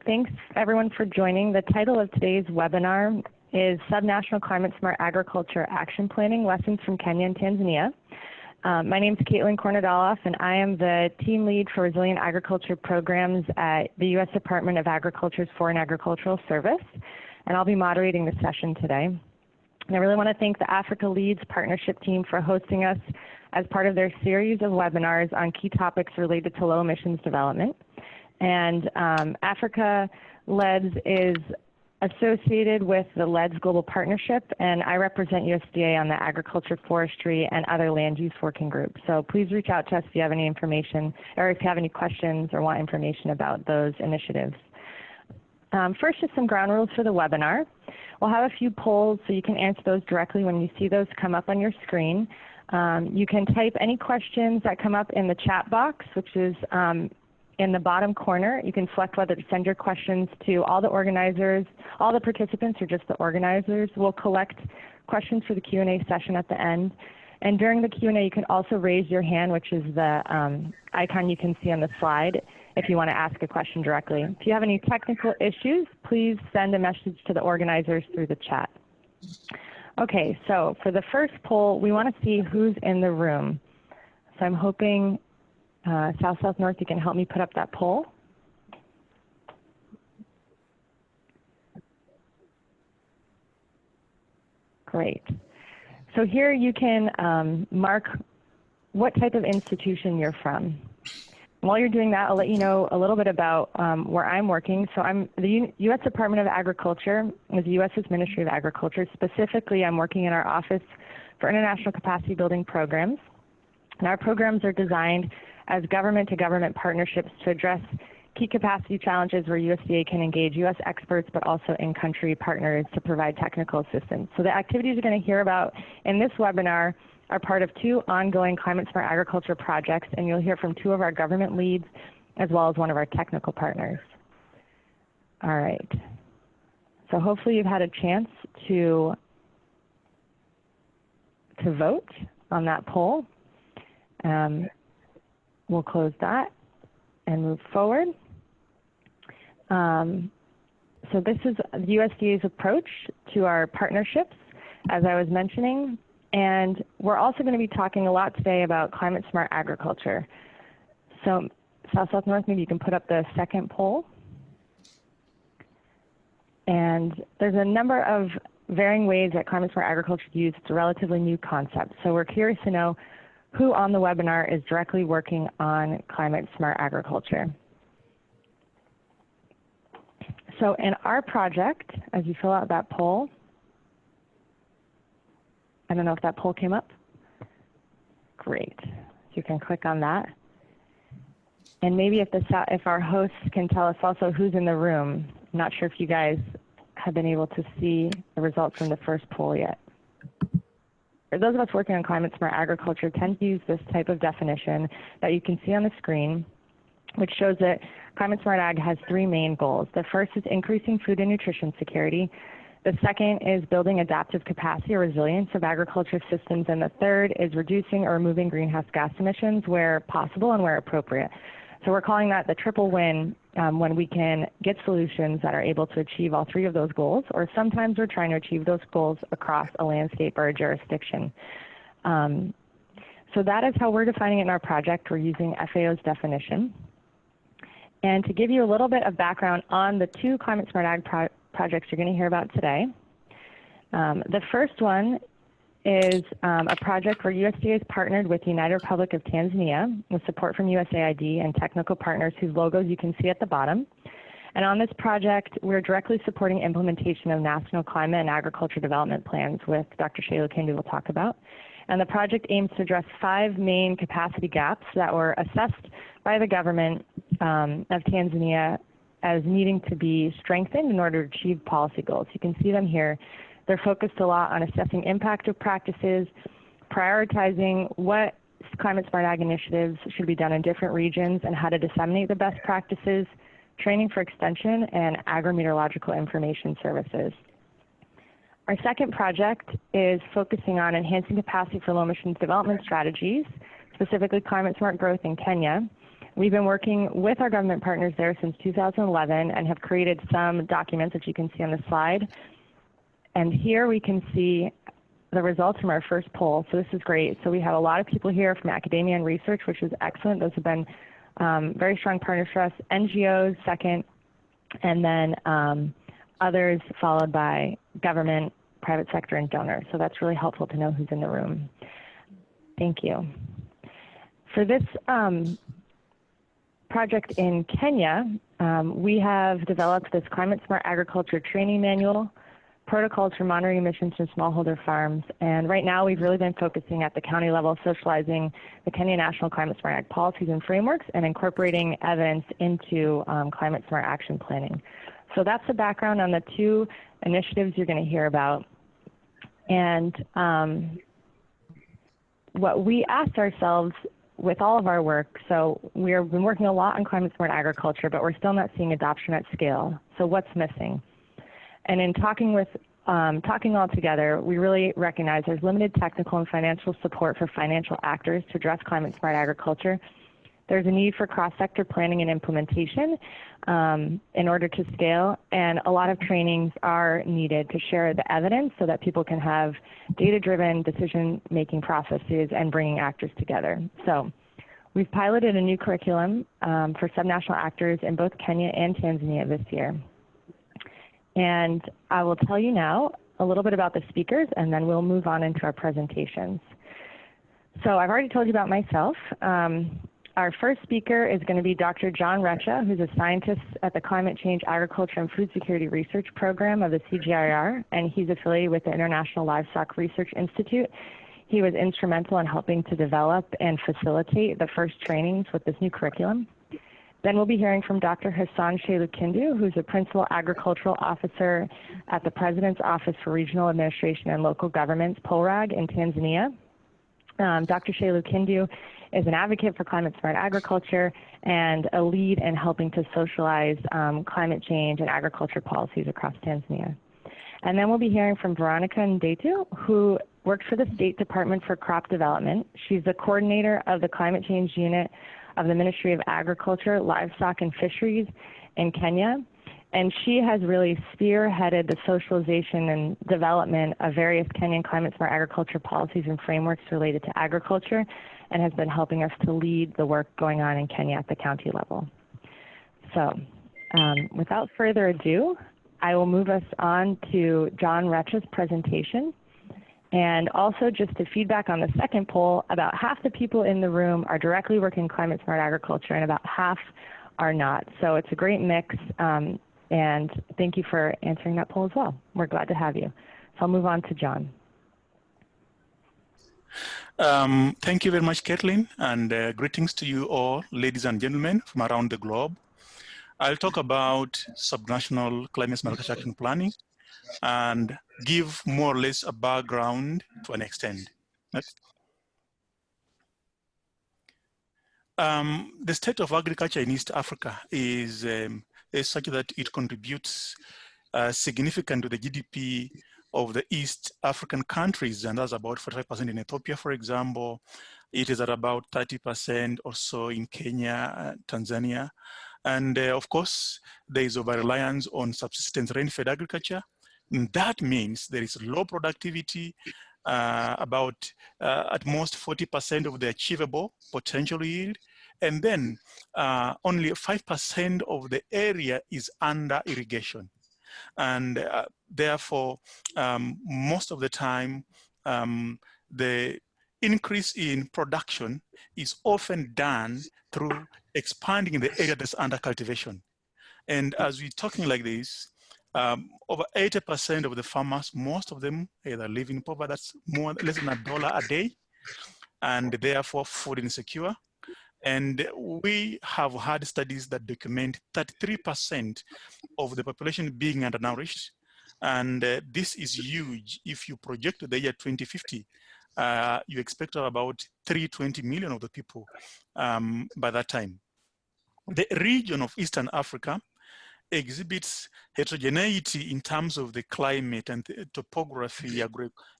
Thanks everyone for joining. The title of today's webinar is Subnational Climate Smart Agriculture Action Planning, Lessons from Kenya and Tanzania. My name is Caitlin Kornadoloff, and I am the team lead for Resilient Agriculture Programs at the U.S. Department of Agriculture's Foreign Agricultural Service, and I'll be moderating the session today. And I really want to thank the Africa Leads Partnership Team for hosting us as part of their series of webinars on key topics related to low emissions development. And Africa LEDS is associated with the LEDS Global Partnership, and I represent USDA on the Agriculture, Forestry, and other land use working groups. So please reach out to us if you have any information, or if you have any questions or want information about those initiatives. First, just some ground rules for the webinar. We'll have a few polls so you can answer those directly when you see those come up on your screen. You can type any questions that come up in the chat box, which is in the bottom corner. You can select whether to send your questions to all the organizers, all the participants, or just the organizers. We'll collect questions for the Q&A session at the end. And during the Q&A, you can also raise your hand, which is the icon you can see on the slide, if you want to ask a question directly. If you have any technical issues, please send a message to the organizers through the chat. Okay, so for the first poll, we want to see who's in the room. So I'm hoping South, South, North, you can help me put up that poll. Great. So here you can mark what type of institution you're from. While you're doing that, I'll let you know a little bit about where I'm working. So I'm the U.S. Department of Agriculture, with the U.S. Ministry of Agriculture. Specifically, I'm working in our Office for International Capacity Building Programs. And our programs are designed as government-to-government partnerships to address key capacity challenges where USDA can engage U.S. experts, but also in-country partners to provide technical assistance. So the activities you're going to hear about in this webinar are part of 2 ongoing climate smart agriculture projects, and you'll hear from 2 of our government leads as well as 1 of our technical partners. All right. So hopefully you've had a chance to vote on that poll. We'll close that and move forward. So this is the USDA's approach to our partnerships, as I was mentioning. And we're also going to be talking a lot today about climate smart agriculture. So South, South, North, maybe you can put up the second poll. And there's a number of varying ways that climate smart agriculture is used. It's a relatively new concept. So we're curious to know who on the webinar is directly working on climate smart agriculture. So in our project, as you fill out that poll, I don't know if that poll came up. Great. You can click on that. And maybe if our hosts can tell us also who's in the room. I'm not sure if you guys have been able to see the results from the first poll yet. For those of us working on climate smart agriculture tend to use this type of definition that you can see on the screen, which shows that climate smart ag has 3 main goals. The first is increasing food and nutrition security. The second is building adaptive capacity or resilience of agriculture systems. And the third is reducing or removing greenhouse gas emissions where possible and where appropriate. So we're calling that the triple win when we can get solutions that are able to achieve all 3 of those goals, or sometimes we're trying to achieve those goals across a landscape or a jurisdiction. So that is how we're defining it in our project. We're using FAO's definition. And to give you a little bit of background on the 2 climate smart ag projects you're going to hear about today. The first one is a project where USDA has partnered with the United Republic of Tanzania with support from USAID and technical partners whose logos you can see at the bottom. And on this project, we're directly supporting implementation of national climate and agriculture development plans, with Dr. Shailu Kendi will talk about. And the project aims to address 5 main capacity gaps that were assessed by the government of Tanzania as needing to be strengthened in order to achieve policy goals. You can see them here. They're focused a lot on assessing impact of practices, prioritizing what climate smart ag initiatives should be done in different regions and how to disseminate the best practices, training for extension, and agrometeorological information services. Our second project is focusing on enhancing capacity for low emissions development strategies, specifically climate smart growth in Kenya. We've been working with our government partners there since 2011 and have created some documents that you can see on the slide. And here we can see the results from our first poll. So this is great. So we have a lot of people here from academia and research, which is excellent. Those have been very strong partners for us. NGOs second, and then others followed by government, private sector, and donors. So that's really helpful to know who's in the room. Thank you. For this project in Kenya, we have developed this Climate Smart Agriculture Training Manual, protocols for monitoring emissions from smallholder farms. And right now we've really been focusing at the county level, socializing the Kenya National Climate Smart Ag policies and frameworks and incorporating evidence into climate smart action planning. So that's the background on the two initiatives you're going to hear about. And what we asked ourselves with all of our work, so we've been working a lot on climate smart agriculture, but we're still not seeing adoption at scale. So what's missing? And in talking all together, we really recognize there's limited technical and financial support for financial actors to address climate smart agriculture. There's a need for cross-sector planning and implementation in order to scale, and a lot of trainings are needed to share the evidence so that people can have data-driven decision-making processes and bringing actors together. So we've piloted a new curriculum for subnational actors in both Kenya and Tanzania this year. And I will tell you now a little bit about the speakers, and then we'll move on into our presentations. So I've already told you about myself. Our first speaker is going to be Dr. John Recha, who's a scientist at the Climate Change, Agriculture, and Food Security Research Program of the CGIAR, and he's affiliated with the International Livestock Research Institute. He was instrumental in helping to develop and facilitate the first trainings with this new curriculum. Then we'll be hearing from Dr. Hassan Shelukindu, who's a Principal Agricultural Officer at the President's Office for Regional Administration and Local Governments, PORAG, in Tanzania. Dr. Shelukindu is an advocate for climate smart agriculture and a lead in helping to socialize climate change and agriculture policies across Tanzania. And then we'll be hearing from Veronica Ndetu, who works for the State Department for Crop Development. She's the coordinator of the Climate Change Unit of the Ministry of Agriculture, Livestock, and Fisheries in Kenya. And she has really spearheaded the socialization and development of various Kenyan climate smart agriculture policies and frameworks related to agriculture, and has been helping us to lead the work going on in Kenya at the county level. So without further ado, I will move us on to John Recha's presentation. And also just to feedback on the second poll, about half the people in the room are directly working climate smart agriculture and about half are not. So it's a great mix, and thank you for answering that poll as well. We're glad to have you. So I'll move on to John. Thank you very much, Caitlin, and greetings to you all, ladies and gentlemen from around the globe. I'll talk about subnational climate smart agriculture action planning and give more or less a background to an extent. Next. The state of agriculture in East Africa is such that it contributes significant to the GDP of the East African countries, and that's about 45% in Ethiopia, for example. It is at about 30% or so in Kenya, Tanzania. And of course, there is over-reliance on subsistence rain-fed agriculture. And that means there is low productivity, about at most 40% of the achievable potential yield. And then only 5% of the area is under irrigation. And therefore, most of the time, the increase in production is often done through expanding the area that's under cultivation. And as we're talking like this, over 80% of the farmers, most of them either live in poverty that's less than $1 a day, and therefore food insecure. And we have had studies that document 33% of the population being undernourished. And this is huge. If you project to the year 2050, you expect about 320 million of the people by that time. The region of Eastern Africa exhibits heterogeneity in terms of the climate and the topography,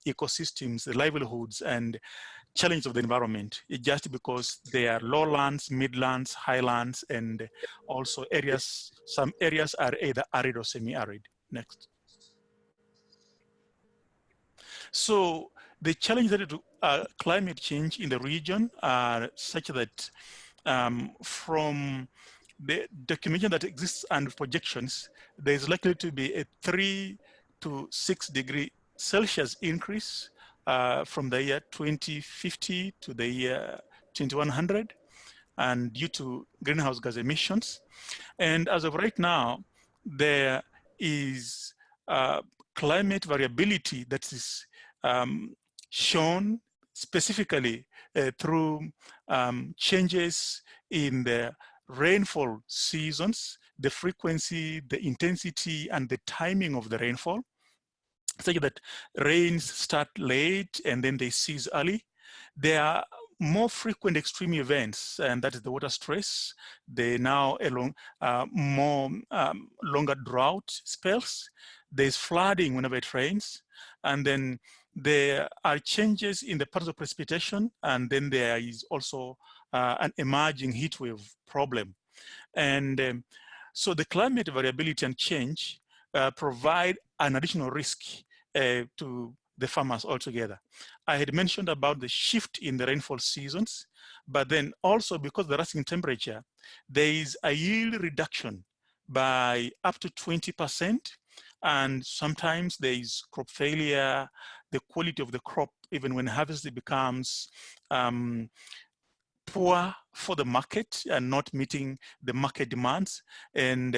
ecosystems, the livelihoods, and challenge of the environment. It's just because there are lowlands, midlands, highlands, and also areas, some areas are either arid or semi-arid. Next. So the challenge related to climate change in the region are such that from the documentation that exists and projections, there is likely to be a 3 to 6 degree Celsius increase from the year 2050 to the year 2100, and due to greenhouse gas emissions. And as of right now, there is climate variability that is shown specifically through changes in the rainfall seasons, the frequency, the intensity, and the timing of the rainfall, such that rains start late and then they cease early. There are more frequent extreme events, and that is the water stress. They now longer drought spells. There's flooding whenever it rains, and then there are changes in the patterns of precipitation, and then there is also an emerging heat wave problem. And so the climate variability and change provide an additional risk to the farmers altogether. I had mentioned about the shift in the rainfall seasons, but then also because of the rising temperature, there is a yield reduction by up to 20%, and sometimes there is crop failure. The quality of the crop, even when harvested, becomes poor for the market and not meeting the market demands. And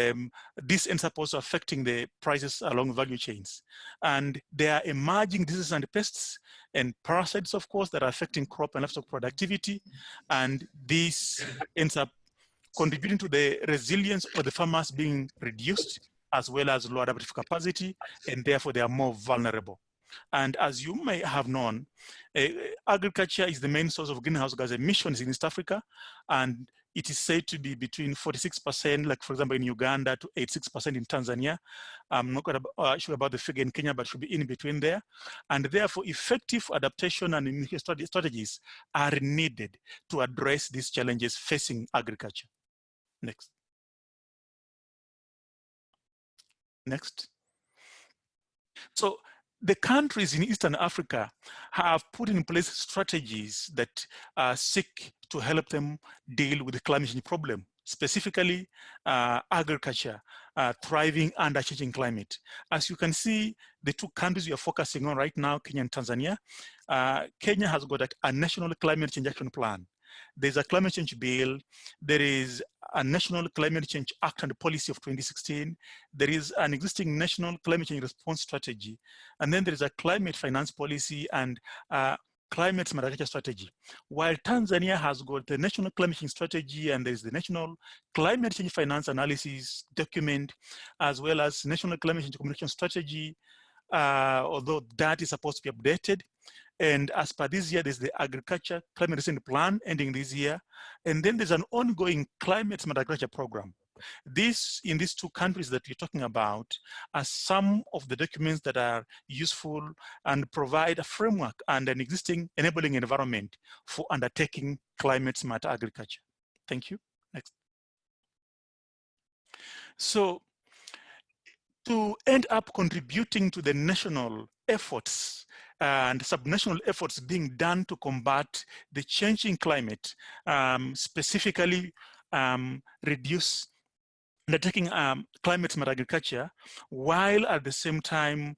this ends up also affecting the prices along value chains. And there are emerging diseases and pests and parasites, of course, that are affecting crop and livestock productivity. And this ends up contributing to the resilience of the farmers being reduced, as well as low adaptive capacity, and therefore they are more vulnerable. And as you may have known, agriculture is the main source of greenhouse gas emissions in East Africa, and it is said to be between 46%, like for example in Uganda, to 86% in Tanzania. I'm not sure about the figure in Kenya, but should be in between there. And therefore, effective adaptation and mitigation strategies are needed to address these challenges facing agriculture. Next. Next. So the countries in Eastern Africa have put in place strategies that seek to help them deal with the climate change problem, specifically agriculture, thriving under changing climate. As you can see, the two countries we are focusing on right now, Kenya and Tanzania. Kenya has got a national climate change action plan. There's a climate change bill. There is a National Climate Change Act and Policy of 2016. There is an existing National Climate Change Response Strategy. And then there is a Climate Finance Policy and Climate Smart Agriculture Strategy. While Tanzania has got the National Climate Change Strategy, and there's the National Climate Change Finance Analysis document, as well as National Climate Change Communication Strategy, although that is supposed to be updated. And as per this year, there's the Agriculture Climate Resilience Plan ending this year. And then there's an ongoing Climate Smart Agriculture program. This, in these two countries that we're talking about, are some of the documents that are useful and provide a framework and an existing enabling environment for undertaking climate smart agriculture. Thank you. Next. So to end up contributing to the national efforts and subnational efforts being done to combat the changing climate, specifically reduce undertaking climate smart agriculture, while at the same time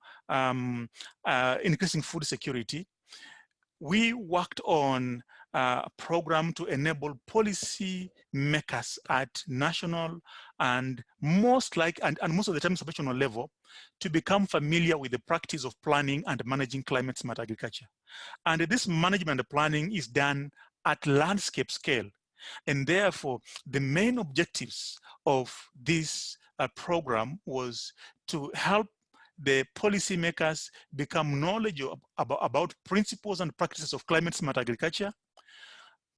increasing food security. We worked on a program to enable policy makers at national and most of the time subnational level to become familiar with the practice of planning and managing climate smart agriculture. And this management and planning is done at landscape scale. And therefore, the main objectives of this program was to help the policymakers become knowledgeable about principles and practices of climate smart agriculture,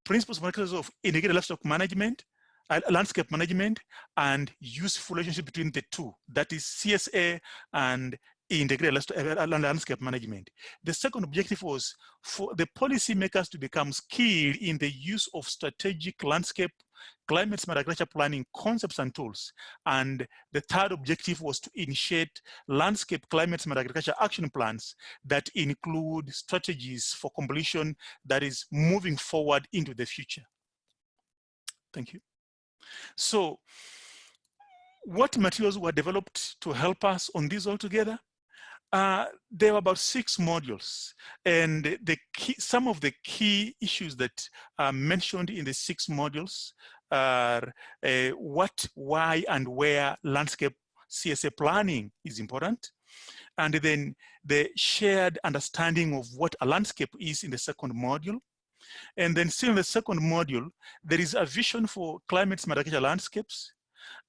principles and practices of integrated livestock management, landscape management and useful relationship between the two, that is CSA and integrated landscape management. The second objective was for the policymakers to become skilled in the use of strategic landscape climate smart agriculture planning concepts and tools. And the third objective was to initiate landscape climate smart agriculture action plans that include strategies for completion that is moving forward into the future. Thank you. So what materials were developed to help us on this altogether? There were about 6 modules, and some of the key issues that are mentioned in the 6 modules are what, why, and where landscape CSA planning is important, and then the shared understanding of what a landscape is in the second module. And then still in the second module, there is a vision for climate smart agriculture landscapes,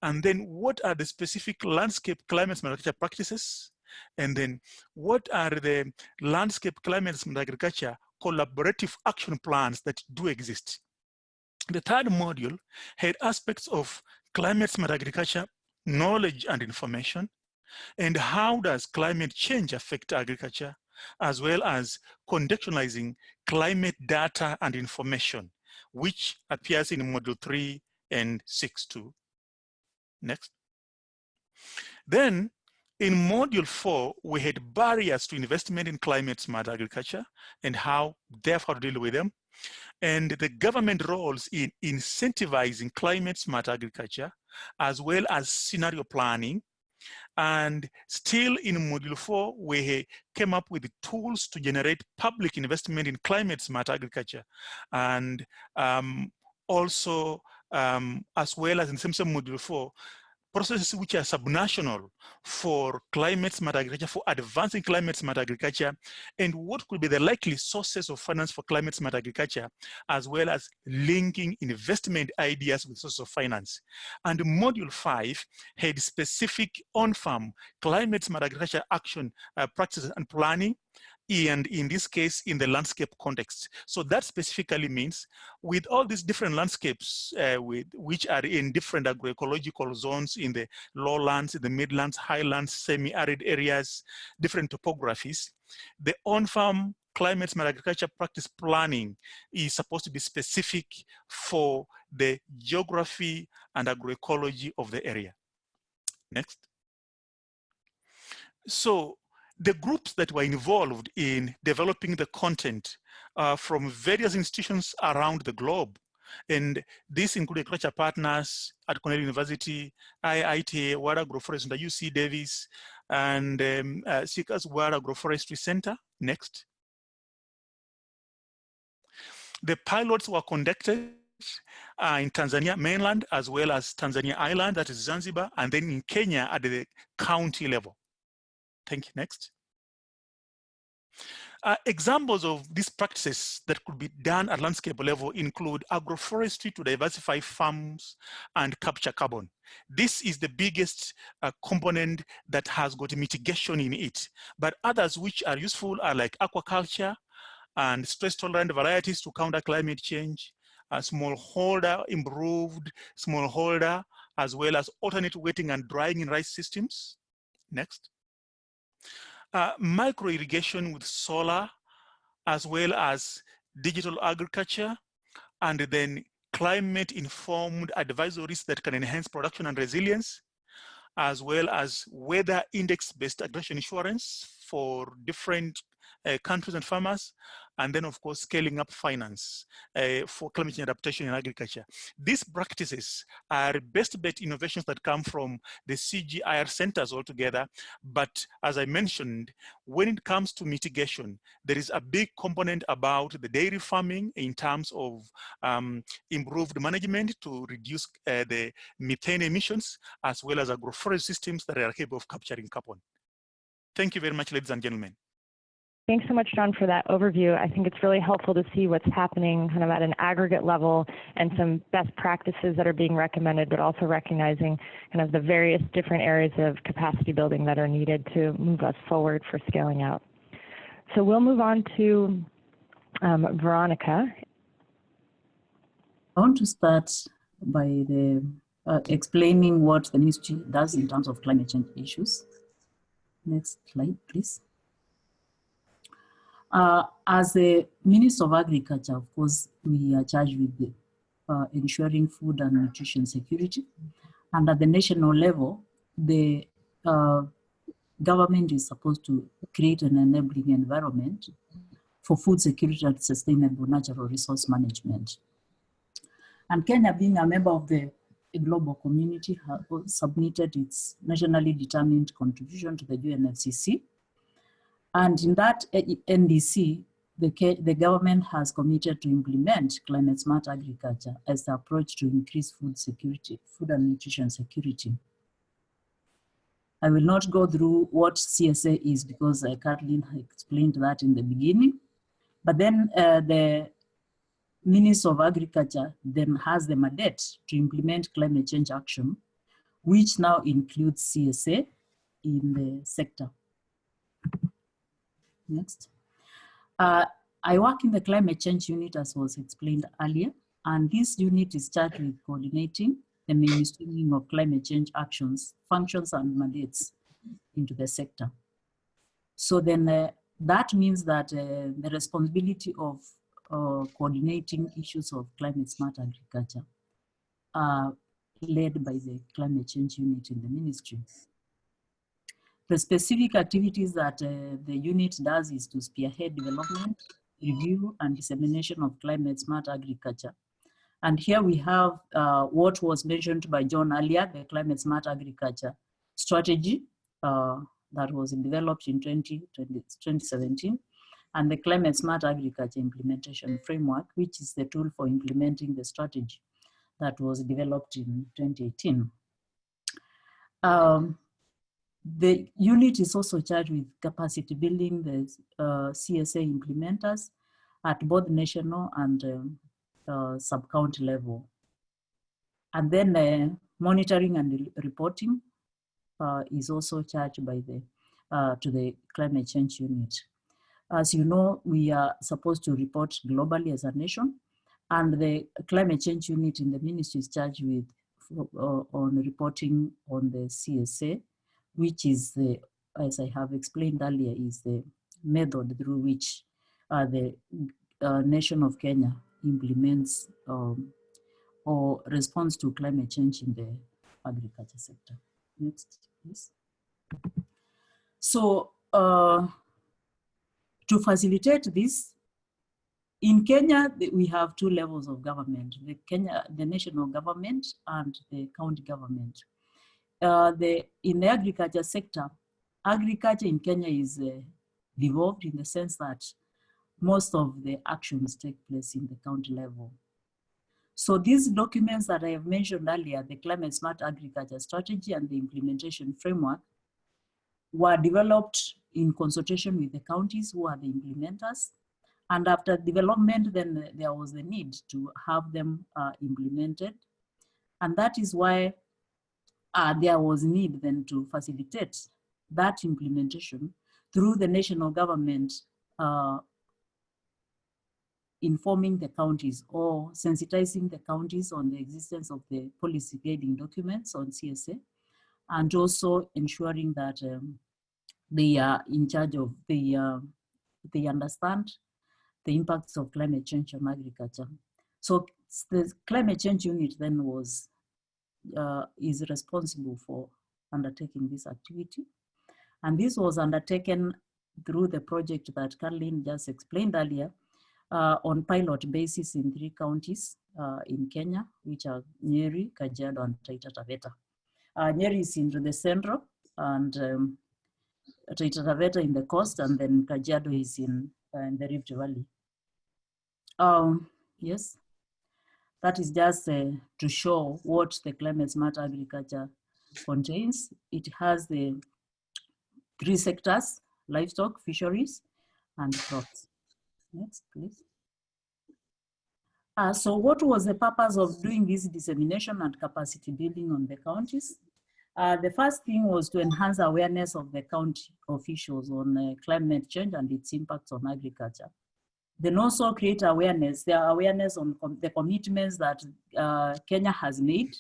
and then what are the specific landscape climate smart agriculture practices, and then what are the landscape climate smart agriculture collaborative action plans that do exist. The third module had aspects of climate smart agriculture knowledge and information, and how does climate change affect agriculture, as well as contextualizing climate data and information, which appears in module 3 and 6 too. Next. Then in module 4, we had barriers to investment in climate smart agriculture and how therefore to deal with them, and the government roles in incentivizing climate smart agriculture, as well as scenario planning. And still in module 4, we came up with tools to generate public investment in climate smart agriculture. And also, as well as in the same module 4, processes which are subnational for climate smart agriculture, for advancing climate smart agriculture, and what could be the likely sources of finance for climate smart agriculture, as well as linking investment ideas with sources of finance. And module 5 had specific on-farm climate smart agriculture action practices and planning, and in this case, in the landscape context. So that specifically means with all these different landscapes, which are in different agroecological zones, in the lowlands, in the midlands, highlands, semi-arid areas, different topographies, the on-farm climate smart agriculture practice planning is supposed to be specific for the geography and agroecology of the area. Next. So the groups that were involved in developing the content from various institutions around the globe, and this included agriculture partners at Cornell University, IITA, World Agroforestry, and UC Davis, and Seekers World Agroforestry Center. Next. The pilots were conducted in Tanzania mainland, as well as Tanzania Island, that is Zanzibar, and then in Kenya at the county level. Thank you. Next. Examples of these practices that could be done at landscape level include agroforestry to diversify farms and capture carbon. This is the biggest component that has got mitigation in it, but others which are useful are like aquaculture and stress-tolerant varieties to counter climate change, smallholder, improved smallholder, as well as alternate wetting and drying in rice systems. Next. Micro irrigation with solar, as well as digital agriculture, and then climate informed advisories that can enhance production and resilience, as well as weather index based agricultural insurance for different countries and farmers, and then of course scaling up finance for climate change adaptation in agriculture. These practices are best bet innovations that come from the CGIAR centers altogether, but as I mentioned, when it comes to mitigation, there is a big component about the dairy farming in terms of improved management to reduce the methane emissions, as well as agroforestry systems that are capable of capturing carbon. Thank you very much, ladies and gentlemen. Thanks so much, John, for that overview. I think it's really helpful to see what's happening kind of at an aggregate level and some best practices that are being recommended, but also recognizing kind of the various different areas of capacity building that are needed to move us forward for scaling out. So we'll move on to Veronica. I want to start by the explaining what the ministry does in terms of climate change issues. Next slide, please. As the Minister of Agriculture, of course, we are charged with the, ensuring food and nutrition security. And at the national level, the government is supposed to create an enabling environment for food security and sustainable natural resource management. And Kenya, being a member of the global community, has submitted its nationally determined contribution to the UNFCCC. And in that NDC, the government has committed to implement climate smart agriculture as the approach to increase food security, food and nutrition security. I will not go through what CSA is because Kathleen explained that in the beginning. But then the Minister of Agriculture then has the mandate to implement climate change action, which now includes CSA in the sector. Next. I work in the climate change unit, as was explained earlier, and this unit is charged with coordinating the mainstreaming of climate change actions, functions, and mandates into the sector. So then that means that the responsibility of coordinating issues of climate smart agriculture are led by the climate change unit in the ministry. The specific activities that the unit does is to spearhead development, review, and dissemination of climate smart agriculture. And here we have what was mentioned by John earlier, the climate smart agriculture strategy that was developed in 2017, and the climate smart agriculture implementation framework, which is the tool for implementing the strategy that was developed in 2018. The unit is also charged with capacity building the CSA implementers at both national and sub-county level. And then monitoring and reporting is also charged by the to the climate change unit. As you know, we are supposed to report globally as a nation, and the climate change unit in the ministry is charged with on reporting on the CSA, which is the, as I have explained earlier, is the method through which the nation of Kenya implements or responds to climate change in the agriculture sector. Next, please. So to facilitate this, in Kenya, we have two levels of government, the national government and the county government. In the agriculture sector, agriculture in Kenya is devolved in the sense that most of the actions take place in the county level. So these documents that I have mentioned earlier, the Climate Smart Agriculture Strategy and the Implementation Framework, were developed in consultation with the counties who are the implementers. And after development, then there was the need to have them implemented. And that is why there was need then to facilitate that implementation through the national government informing the counties or sensitizing the counties on the existence of the policy guiding documents on CSA, and also ensuring that they are in charge of, they understand the impacts of climate change on agriculture. So the climate change unit then is responsible for undertaking this activity. And this was undertaken through the project that Caroline just explained earlier on pilot basis in 3 counties in Kenya, which are Nyeri, Kajiado, and Taita Taveta. Nyeri is in the central, and Taita Taveta in the coast, and then Kajiado is in the Rift Valley. Yes, that is just to show what the climate smart agriculture contains. It has the 3 sectors: livestock, fisheries, and crops. Next, please. So what was the purpose of doing this dissemination and capacity building on the counties? The first thing was to enhance awareness of the county officials on climate change and its impacts on agriculture. Then also create awareness. There are awareness on the commitments that Kenya has made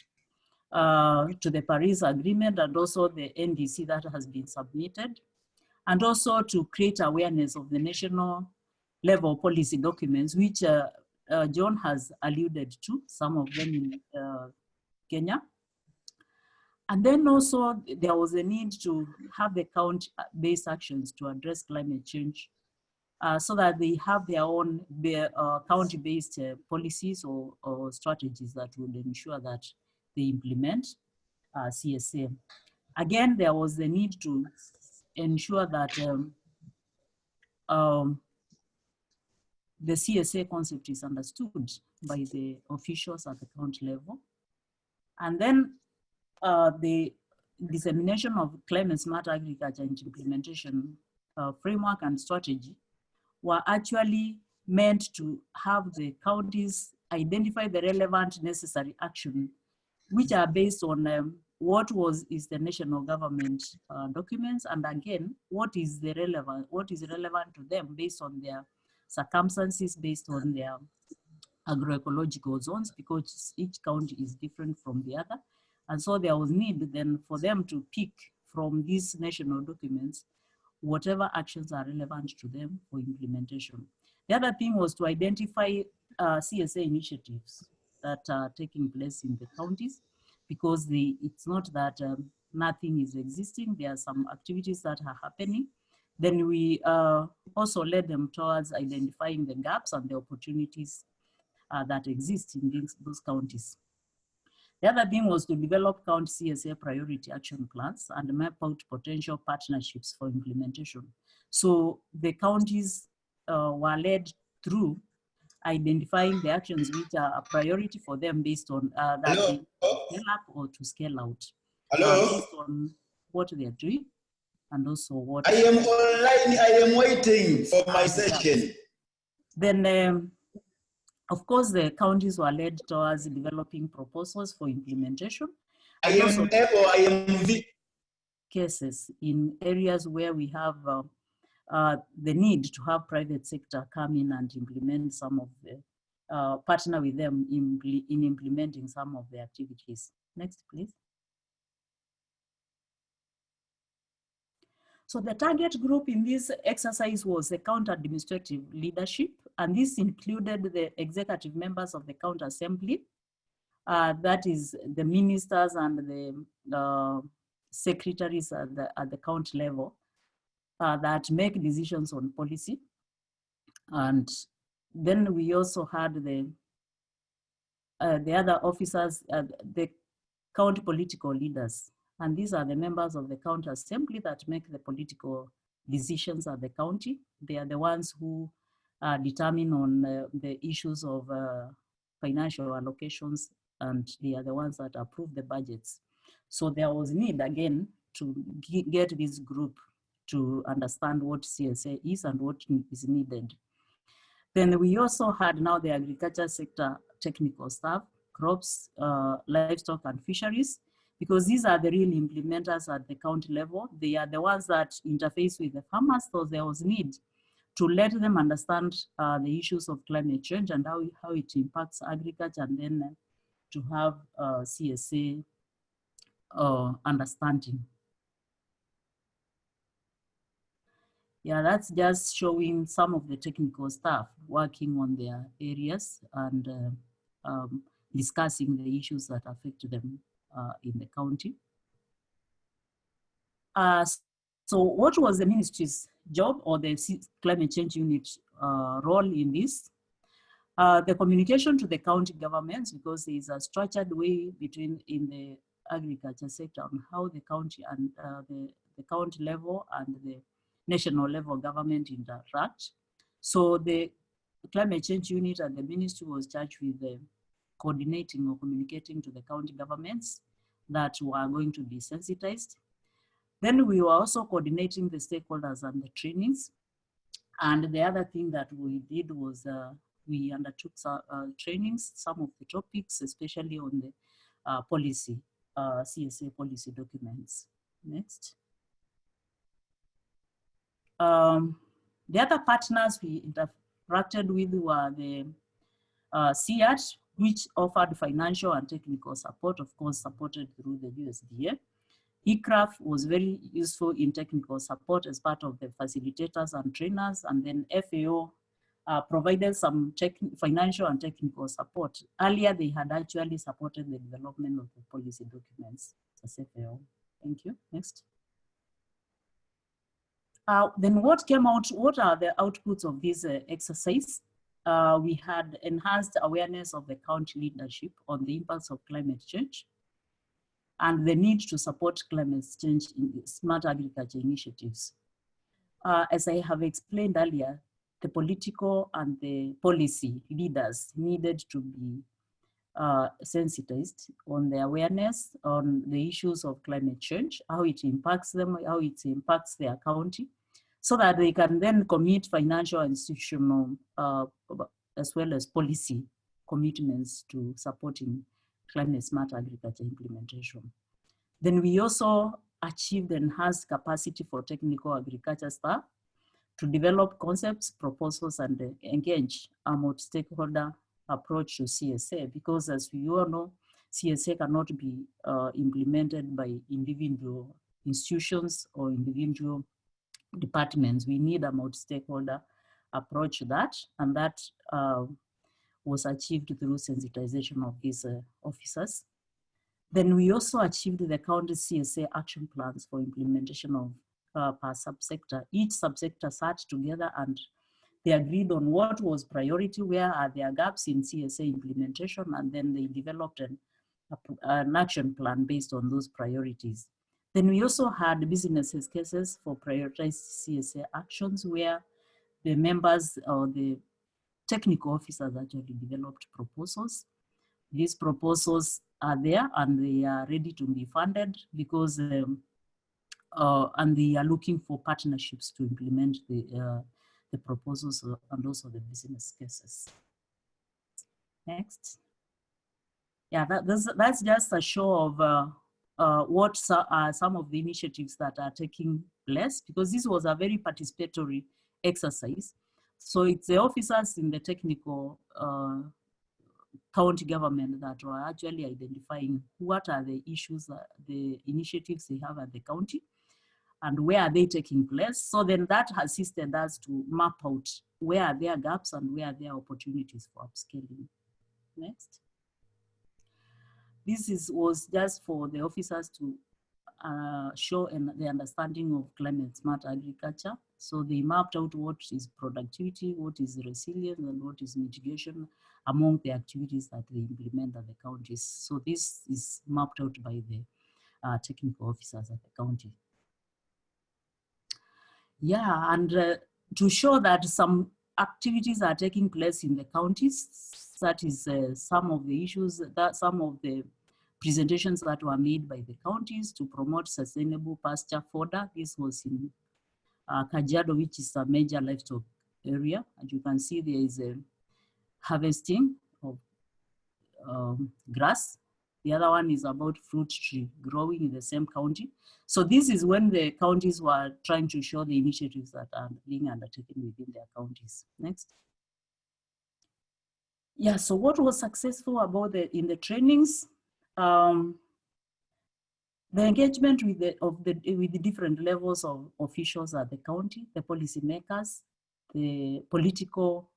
to the Paris Agreement and also the NDC that has been submitted. And also to create awareness of the national level policy documents, which John has alluded to, some of them in Kenya. And then also there was a need to have the count-based actions to address climate change so that they have their own county-based policies or strategies that would ensure that they implement CSA. Again, there was the need to ensure that the CSA concept is understood by the officials at the county level. And then the dissemination of climate smart agriculture and implementation framework and strategy were actually meant to have the counties identify the relevant necessary action, which are based on what is the national government documents, and again, what is relevant to them based on their circumstances, based on their agroecological zones, because each county is different from the other. And so there was need then for them to pick from these national documents whatever actions are relevant to them for implementation. The other thing was to identify CSA initiatives that are taking place in the counties, because it's not that nothing is existing. There are some activities that are happening. Then we also led them towards identifying the gaps and the opportunities that exist in those counties. The other thing was to develop county CSA priority action plans and map out potential partnerships for implementation. So the counties were led through identifying the actions which are a priority for them based on that they scale up or to scale out. Based on what they are doing and also what— I am online, I am waiting for my session. Then of course, the counties were led towards developing proposals for implementation. I am cases in areas where we have the need to have private sector come in and implement some of the, partner with them in implementing some of the activities. Next, please. So the target group in this exercise was the county administrative leadership, and this included the executive members of the county assembly, that is the ministers and the secretaries at the county level that make decisions on policy. And then we also had the other officers, the county political leaders. And these are the members of the county assembly that make the political decisions at the county. They are the ones who determine on the issues of financial allocations, and they are the ones that approve the budgets. So there was need again to get this group to understand what CSA is and what is needed. Then we also had now the agriculture sector technical staff, crops, livestock and fisheries, because these are the real implementers at the county level. They are the ones that interface with the farmers, so there was need to let them understand the issues of climate change and how it impacts agriculture, and then to have CSA understanding. Yeah, that's just showing some of the technical staff working on their areas and discussing the issues that affect them in the county. So what was the ministry's job or the climate change unit role in this? The communication to the county governments, because there is a structured way in the agriculture sector on how the county and the county level and the national level government interact. So the climate change unit and the ministry was charged with coordinating or communicating to the county governments that were going to be sensitized. Then we were also coordinating the stakeholders and the trainings. And the other thing that we did was we undertook trainings, some of the topics, especially on the policy, CSA policy documents. Next. The other partners we contracted with were the CIAT, which offered financial and technical support, of course, supported through the USDA. ICRAF was very useful in technical support as part of the facilitators and trainers, and then FAO provided some financial and technical support. Earlier, they had actually supported the development of the policy documents as FAO. Thank you. Next. Then what came out, what are the outputs of this exercise? We had enhanced awareness of the county leadership on the impacts of climate change and the need to support climate change in smart agriculture initiatives. As I have explained earlier, the political and the policy leaders needed to be sensitized on the awareness on the issues of climate change, how it impacts them, how it impacts their county, so that they can then commit financial and institutional as well as policy commitments to supporting climate smart agriculture implementation. Then we also achieved enhanced capacity for technical agriculture staff to develop concepts, proposals, and engage a multi-stakeholder approach to CSA, because as we all know, CSA cannot be implemented by individual institutions or individual departments. We need a multi-stakeholder approach to that, and that was achieved through sensitization of these officers. Then we also achieved the county CSA action plans for implementation of per subsector. Each subsector sat together and they agreed on what was priority, where are there gaps in CSA implementation, and then they developed an action plan based on those priorities. Then we also had business cases for prioritized CSA actions, where the members or the technical officers actually developed proposals. These proposals are there and they are ready to be funded because and they are looking for partnerships to implement the proposals and also the business cases. Next. Yeah, that's just a show of what are some of the initiatives that are taking place, because this was a very participatory exercise. So it's the officers in the technical county government that were actually identifying what are the issues, the initiatives they have at the county, and where are they taking place. So then that assisted us to map out where are their gaps and where are their opportunities for upscaling. Next. This was just for the officers to show the understanding of climate smart agriculture. So they mapped out what is productivity, what is resilience, and what is mitigation among the activities that they implement at the counties. So this is mapped out by the technical officers at the county. Yeah, and to show that some activities are taking place in the counties, that is some of the issues, that some of the presentations that were made by the counties to promote sustainable pasture fodder. This was in Kajiado, which is a major livestock area. As you can see, there is a harvesting of grass. The other one is about fruit tree growing in the same county. So this is when the counties were trying to show the initiatives that are being undertaken within their counties. Next. Yeah, so what was successful about in the trainings? The engagement with the different levels of officials at the county, the policymakers, the political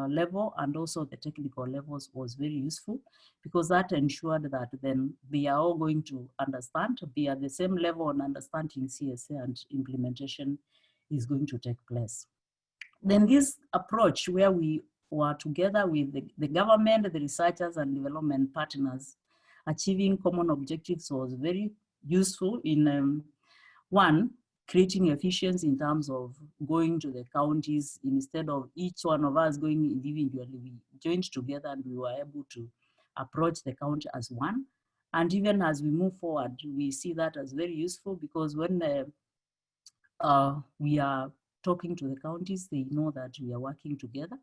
level, and also the technical levels was very useful, because that ensured that then they are all going to understand, be at the same level on understanding CSA, and implementation is going to take place. Then this approach, where we were together with the government, the researchers and development partners, achieving common objectives, was very useful in one, creating efficiency in terms of going to the counties. Instead of each one of us going individually, we joined together and we were able to approach the county as one. And even as we move forward, we see that as very useful, because when we are talking to the counties, they know that we are working together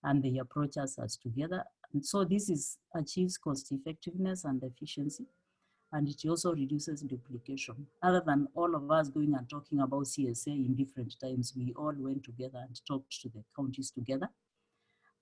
and they approach us as together. And so this achieves cost effectiveness and efficiency. and it also reduces duplication. Other than all of us going and talking about CSA in different times, we all went together and talked to the counties together.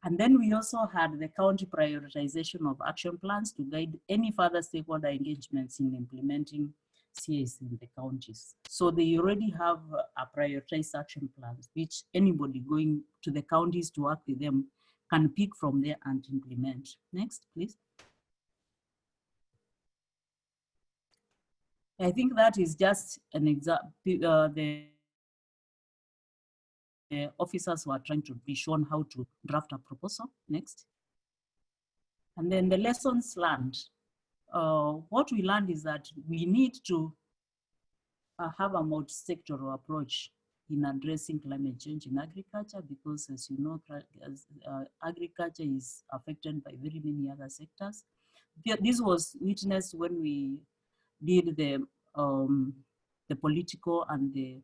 And then we also had the county prioritization of action plans to guide any further stakeholder engagements in implementing CSA in the counties. So they already have a prioritized action plans, which anybody going to the counties to work with them can pick from there and implement. Next, please. I think that is just an example. The officers were trying to be shown how to draft a proposal. Next. And then the lessons learned. What we learned is that we need to have a multi-sectoral approach in addressing climate change in agriculture, because as you know, agriculture is affected by very many other sectors. This was witnessed when we did the political and the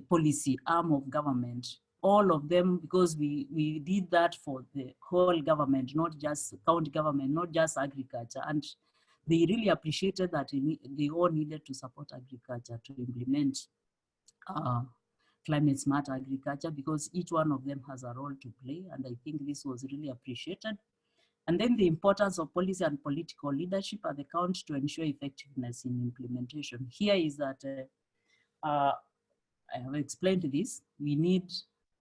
policy arm of government. All of them, because we did that for the whole government, not just county government, not just agriculture. And they really appreciated that they all needed to support agriculture to implement climate smart agriculture, because each one of them has a role to play. And I think this was really appreciated. And then the importance of policy and political leadership at the county to ensure effectiveness in implementation. Here is that I have explained this. We need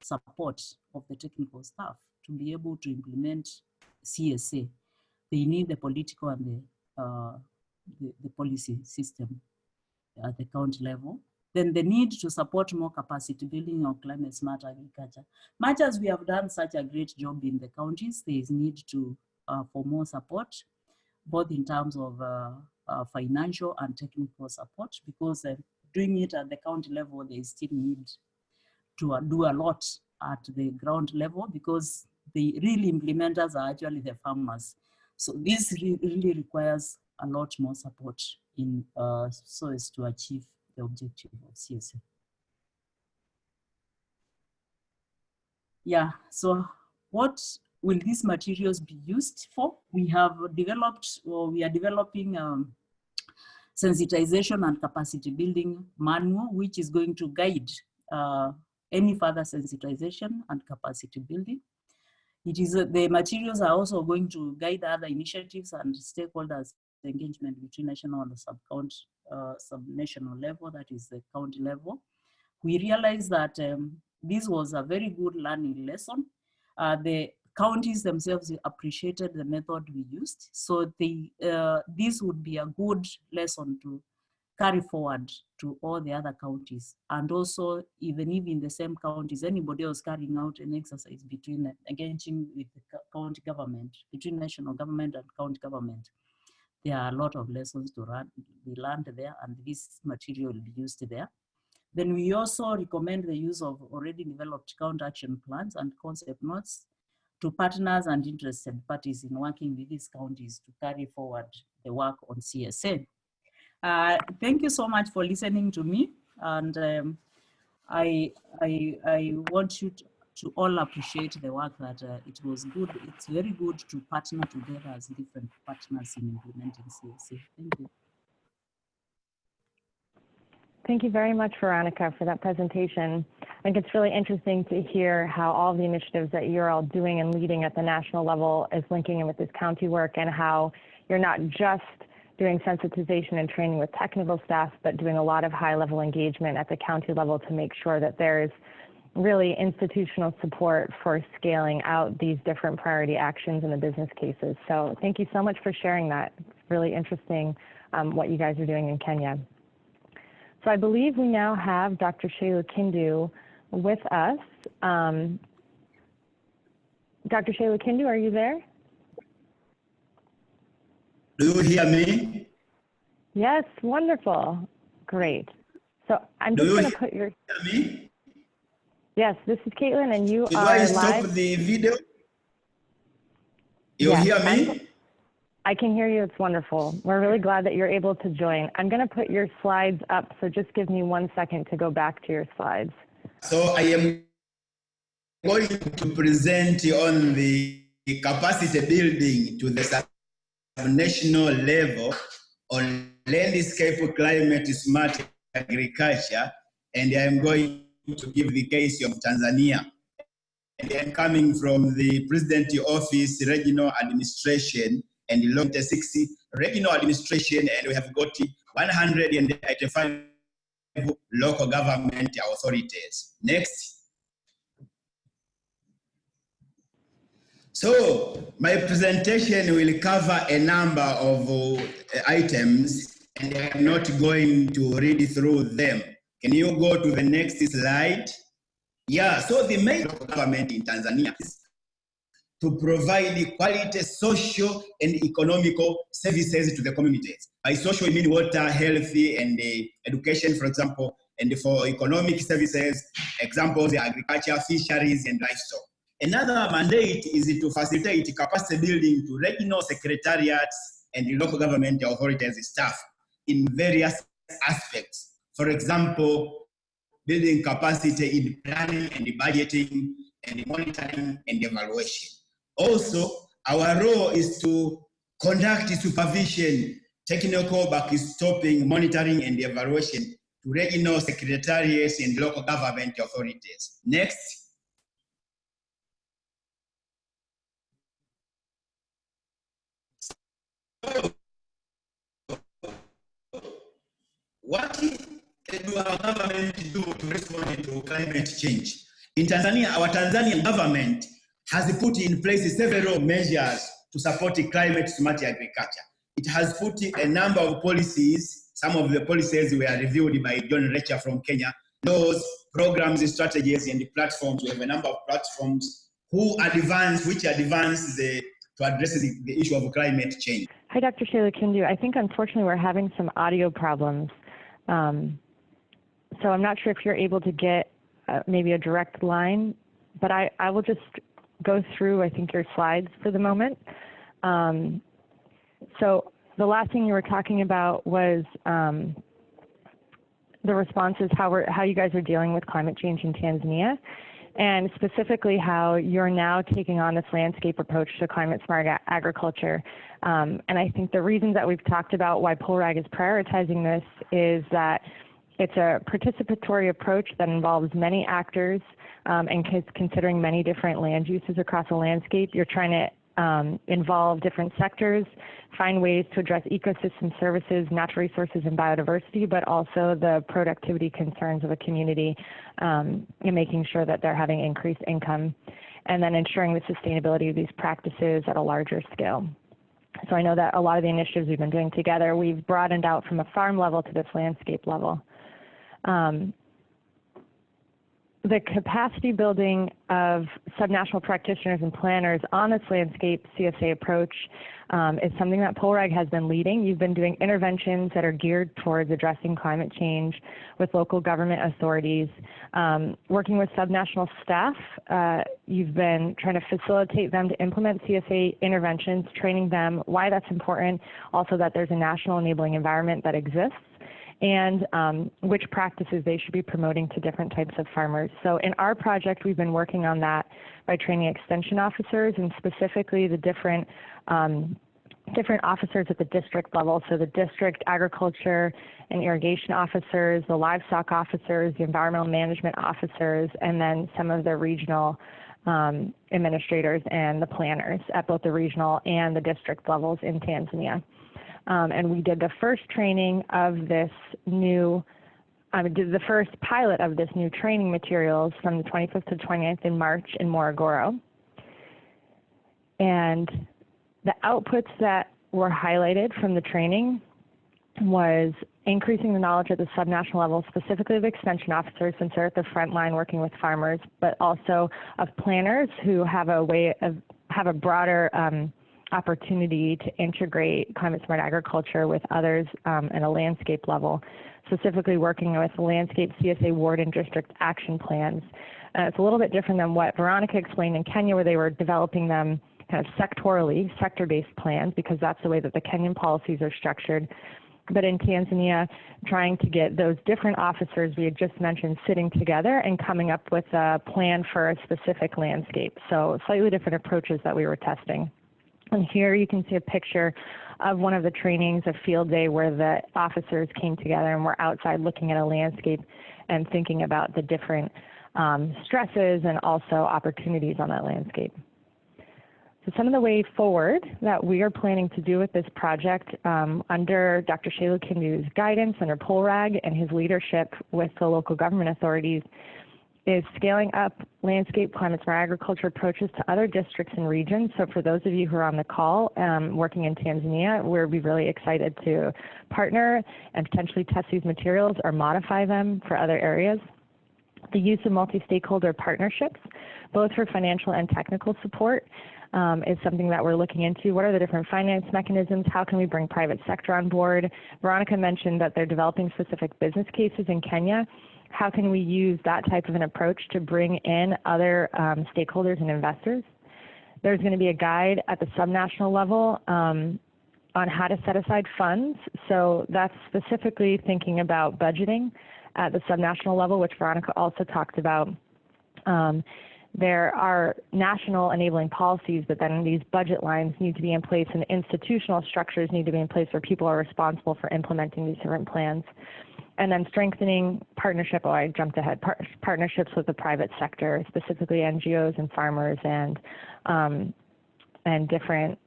support of the technical staff to be able to implement CSA. They need the political and the policy system at the county level. Then the need to support more capacity building of climate smart agriculture. Much as we have done such a great job in the counties, there is need to for more support, both in terms of financial and technical support, because doing it at the county level, they still need to do a lot at the ground level, because the real implementers are actually the farmers. So this really requires a lot more support in so as to achieve the objective of CSA. Yeah, so what will these materials be used for? We have developed, or we are developing sensitization and capacity building manual, which is going to guide any further sensitization and capacity building. It is the materials are also going to guide other initiatives and stakeholders engagement between national and subnational level, that is the county level. We realized that this was a very good learning lesson. The counties themselves appreciated the method we used, so this would be a good lesson to carry forward to all the other counties. And also, even if in the same counties, anybody else carrying out an exercise between engaging with the county government, between national government and county government, there are a lot of lessons to be learned there, and this material will be used there. Then we also recommend the use of already developed county action plans and concept notes to partners and interested parties in working with these counties to carry forward the work on CSA. Thank you so much for listening to me, and I want you to all appreciate the work that it was good. It's very good to partner together as different partners in implementing CSA. Thank you. Thank you very much, Veronica, for that presentation. I think it's really interesting to hear how all the initiatives that you're all doing and leading at the national level is linking in with this county work, and how you're not just doing sensitization and training with technical staff, but doing a lot of high-level engagement at the county level to make sure that there's really institutional support for scaling out these different priority actions in the business cases. So thank you so much for sharing that. It's really interesting what you guys are doing in Kenya. So I believe we now have Dr. Shayla Kindu with us. Dr. Shayla Kindu, are you there? Do you hear me? Yes, wonderful. Great. So I'm just going to put your... Hear me? Yes, this is Caitlin, and you If are I stop live. the video, you hear me? I can hear you. It's wonderful. We're really glad that you're able to join. I'm going to put your slides up, so just give me 1 second to go back to your slides. So I am going to present on the capacity building to the subnational level on landscape climate smart agriculture, and I'm going to give the case of Tanzania. And I'm coming from the President Office, Regional Administration, and long 60 Regional Administration, and we have got 185 local government authorities. Next. So my presentation will cover a number of items, and I'm not going to read through them. Can you go to the next slide? Yeah, so the main local government in Tanzania is to provide quality social and economical services to the communities. By social, I mean water, health, and education, for example, and for economic services, examples, agriculture, fisheries, and livestock. Another mandate is to facilitate capacity building to regional secretariats and local government authorities staff in various aspects. For example, building capacity in planning and budgeting and monitoring and evaluation. Also, our role is to conduct supervision, technical backstopping, monitoring and evaluation to regional secretariats and local government authorities. Next. What do our government do to respond to climate change? In Tanzania, our Tanzanian government has put in place several measures to support climate smart agriculture. It has put a number of policies. Some of the policies were reviewed by John Recha from Kenya. Those programs, strategies, and platforms, we have a number of platforms which advance to address the issue of climate change. Hi, Dr. Shayla Kindu. I think unfortunately we're having some audio problems. So I'm not sure if you're able to get maybe a direct line, but I will just go through, I think, your slides for the moment. So the last thing you were talking about was the responses, how you guys are dealing with climate change in Tanzania, and specifically how you're now taking on this landscape approach to climate smart agriculture. And I think the reasons that we've talked about why POLRAG is prioritizing this is that it's a participatory approach that involves many actors and considering many different land uses across a landscape. You're trying to involve different sectors, find ways to address ecosystem services, natural resources, and biodiversity, but also the productivity concerns of a community in making sure that they're having increased income, and then ensuring the sustainability of these practices at a larger scale. So I know that a lot of the initiatives we've been doing together, we've broadened out from a farm level to this landscape level. The capacity building of subnational practitioners and planners on this landscape CSA approach is something that POLRAG has been leading. You've been doing interventions that are geared towards addressing climate change with local government authorities. Working with subnational staff, you've been trying to facilitate them to implement CSA interventions, training them why that's important, also that there's a national enabling environment that exists, and which practices they should be promoting to different types of farmers. So in our project, we've been working on that by training extension officers, and specifically the different officers at the district level. So the district agriculture and irrigation officers, the livestock officers, the environmental management officers, and then some of the regional administrators and the planners at both the regional and the district levels in Tanzania. And we did the first training of this new, the first pilot of this new training materials from the 25th to 29th in March in Morogoro. And the outputs that were highlighted from the training was increasing the knowledge at the subnational level, specifically of extension officers, since they're at the front line working with farmers, but also of planners who have a broader opportunity to integrate climate smart agriculture with others at a landscape level, specifically working with landscape CSA ward and district action plans. It's a little bit different than what Veronica explained in Kenya, where they were developing them kind of sectorally, sector-based plans, because that's the way that the Kenyan policies are structured. But in Tanzania, trying to get those different officers we had just mentioned sitting together and coming up with a plan for a specific landscape. So slightly different approaches that we were testing. And here you can see a picture of one of the trainings, a field day where the officers came together and were outside looking at a landscape and thinking about the different stresses and also opportunities on that landscape. So some of the way forward that we are planning to do with this project under Dr. Shayla Kindu's guidance, under POLRAG and his leadership with the local government authorities, is scaling up landscape climate-smart agriculture approaches to other districts and regions. So for those of you who are on the call working in Tanzania, we'll be really excited to partner and potentially test these materials or modify them for other areas. The use of multi-stakeholder partnerships, both for financial and technical support, is something that we're looking into. What are the different finance mechanisms? How can we bring private sector on board? Veronica mentioned that they're developing specific business cases in Kenya. How can we use that type of an approach to bring in other stakeholders and investors? There's going to be a guide at the subnational level on how to set aside funds. So that's specifically thinking about budgeting at the subnational level, which Veronica also talked about. There are national enabling policies, but then these budget lines need to be in place and institutional structures need to be in place where people are responsible for implementing these different plans. And then strengthening partnership, oh, I jumped ahead, partnerships with the private sector, specifically NGOs and farmers and different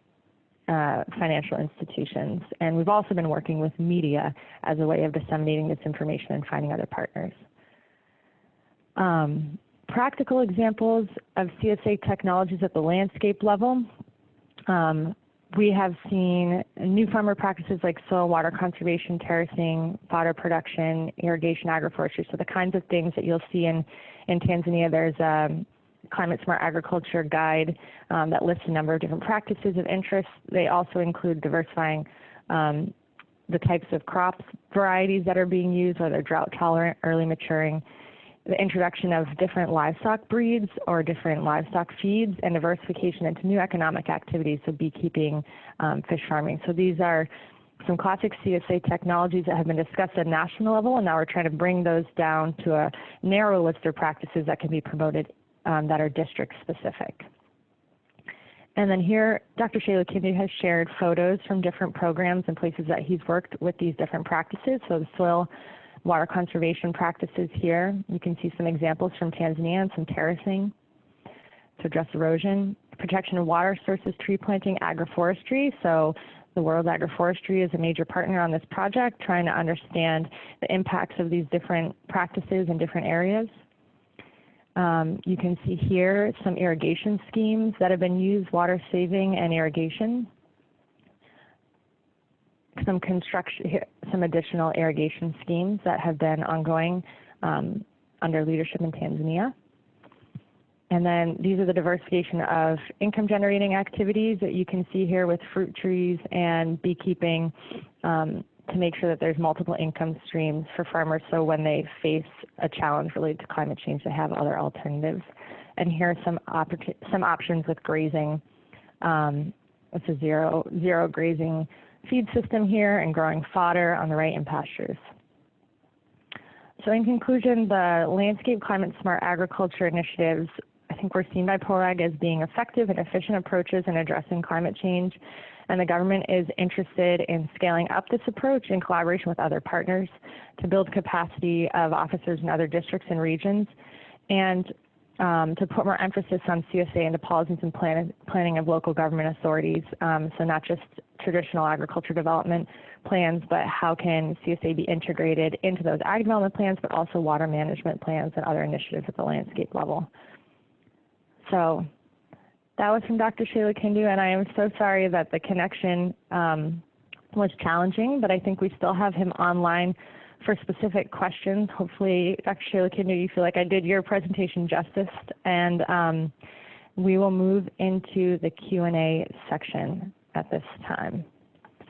financial institutions. And we've also been working with media as a way of disseminating this information and finding other partners. Practical examples of CSA technologies at the landscape level. We have seen new farmer practices like soil water conservation, terracing, fodder production, irrigation, agroforestry. So the kinds of things that you'll see in Tanzania, there's a climate smart agriculture guide that lists a number of different practices of interest. They also include diversifying the types of crops, varieties that are being used, whether drought tolerant, early maturing, the introduction of different livestock breeds or different livestock feeds, and diversification into new economic activities, so beekeeping, fish farming. So these are some classic CSA technologies that have been discussed at a national level, and now we're trying to bring those down to a narrow list of practices that can be promoted that are district specific. And then here, Dr. Shayla Kindu has shared photos from different programs and places that he's worked with these different practices. So the soil water conservation practices here. You can see some examples from Tanzania and some terracing to address erosion, protection of water sources, tree planting, agroforestry. So the World Agroforestry is a major partner on this project, trying to understand the impacts of these different practices in different areas. You can see here some irrigation schemes that have been used, water saving and irrigation. Some construction, some additional irrigation schemes that have been ongoing under leadership in Tanzania. And then these are the diversification of income generating activities that you can see here with fruit trees and beekeeping to make sure that there's multiple income streams for farmers, so when they face a challenge related to climate change, they have other alternatives. And here are some options with grazing. It's a zero grazing feed system here, and growing fodder on the right in pastures. So in conclusion, the landscape climate smart agriculture initiatives, I think, were seen by POLRAG as being effective and efficient approaches in addressing climate change, and the government is interested in scaling up this approach in collaboration with other partners to build capacity of officers in other districts and regions, and to put more emphasis on CSA into policies and planning of local government authorities. So not just traditional agriculture development plans, but how can CSA be integrated into those ag development plans, but also water management plans and other initiatives at the landscape level. So that was from Dr. Shayla Kindu, and I am so sorry that the connection was challenging, but I think we still have him online for specific questions. Hopefully, Dr. Shayla Kindu, you feel like I did your presentation justice, and we will move into the Q&A section at this time.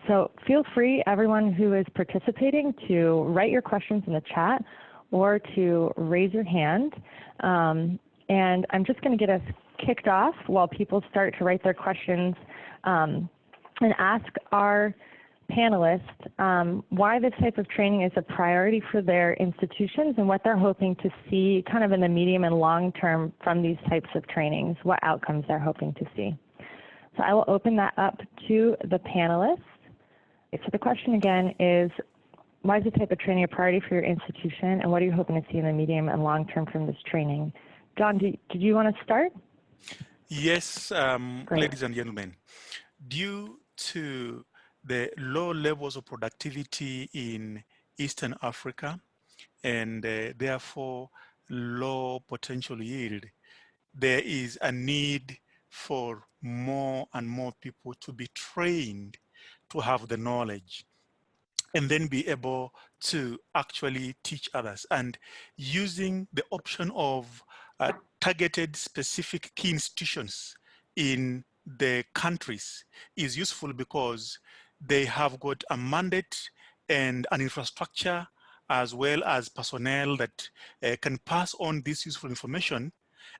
So feel free, everyone who is participating, to write your questions in the chat or to raise your hand. And I'm just going to get us kicked off while people start to write their questions and ask our panelists why this type of training is a priority for their institutions and what they're hoping to see kind of in the medium and long term from these types of trainings, what outcomes they're hoping to see. So I will open that up to the panelists. So the question again is, why is the type of training a priority for your institution, and what are you hoping to see in the medium and long term from this training? John, did you want to start? Yes, ladies and gentlemen, due to the low levels of productivity in Eastern Africa and therefore low potential yield, there is a need for more and more people to be trained to have the knowledge and then be able to actually teach others. And using the option of targeted specific key institutions in the countries is useful because they have got a mandate and an infrastructure as well as personnel that can pass on this useful information.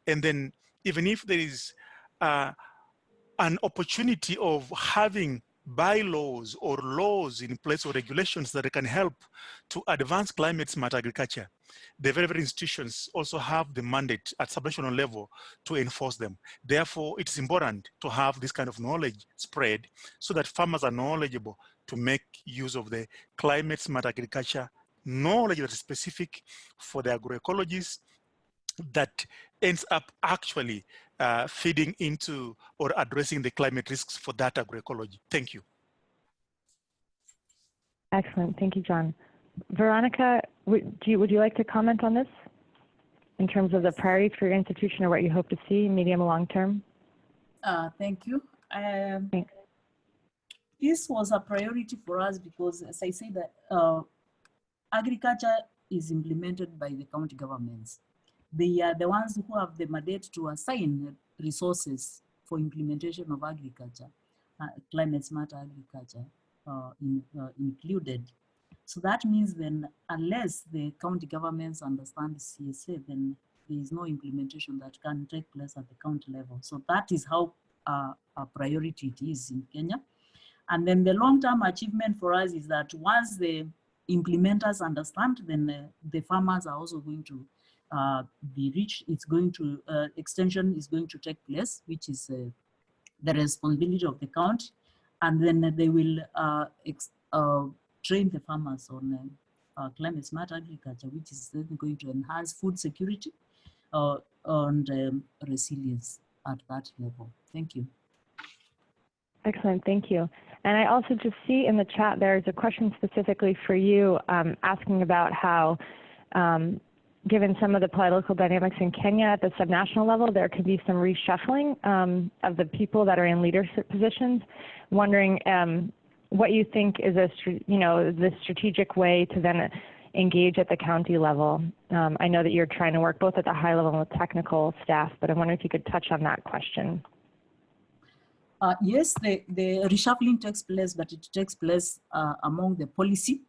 And then even if there is an opportunity of having bylaws or laws in place or regulations that can help to advance climate smart agriculture, the very institutions also have the mandate at subnational level to enforce them. Therefore, it's important to have this kind of knowledge spread so that farmers are knowledgeable to make use of the climate smart agriculture knowledge that is specific for the agroecologists, that ends up actually feeding into or addressing the climate risks for that agroecology. Thank you. Excellent. Thank you, John. Veronica, would you like to comment on this in terms of the priorities for your institution or what you hope to see medium and long term? Thank you. This was a priority for us because, as I say, that agriculture is implemented by the county governments. They are the ones who have the mandate to assign resources for implementation of agriculture, climate smart agriculture included. So that means then, unless the county governments understand CSA, then there is no implementation that can take place at the county level. So that is how a priority it is in Kenya. And then the long-term achievement for us is that once the implementers understand, then the farmers are also going to be reached. It's going to, extension is going to take place, which is the responsibility of the county. And then they will train the farmers on climate smart agriculture, which is then going to enhance food security and resilience at that level. Thank you. Excellent, thank you. And I also just see in the chat there's a question specifically for you asking about how, given some of the political dynamics in Kenya at the subnational level, there could be some reshuffling of the people that are in leadership positions. Wondering what you think is the strategic way to then engage at the county level. I know that you're trying to work both at the high level and with technical staff, but I wonder if you could touch on that question. Yes, the reshuffling takes place, but it takes place among the policy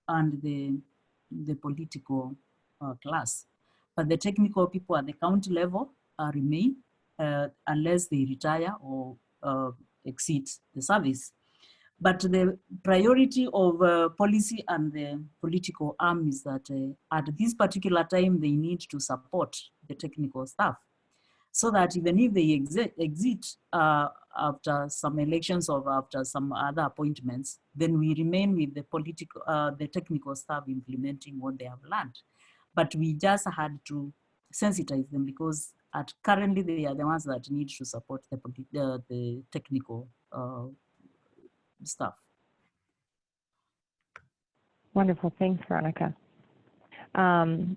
and the political class. But the technical people at the county level remain unless they retire or exit the service. But the priority of policy and the political arm is that at this particular time, they need to support the technical staff, so that even if they exit after some elections or after some other appointments, then we remain with the technical staff implementing what they have learned. But we just had to sensitize them because currently they are the ones that need to support the technical staff. Wonderful, thanks, Veronica. And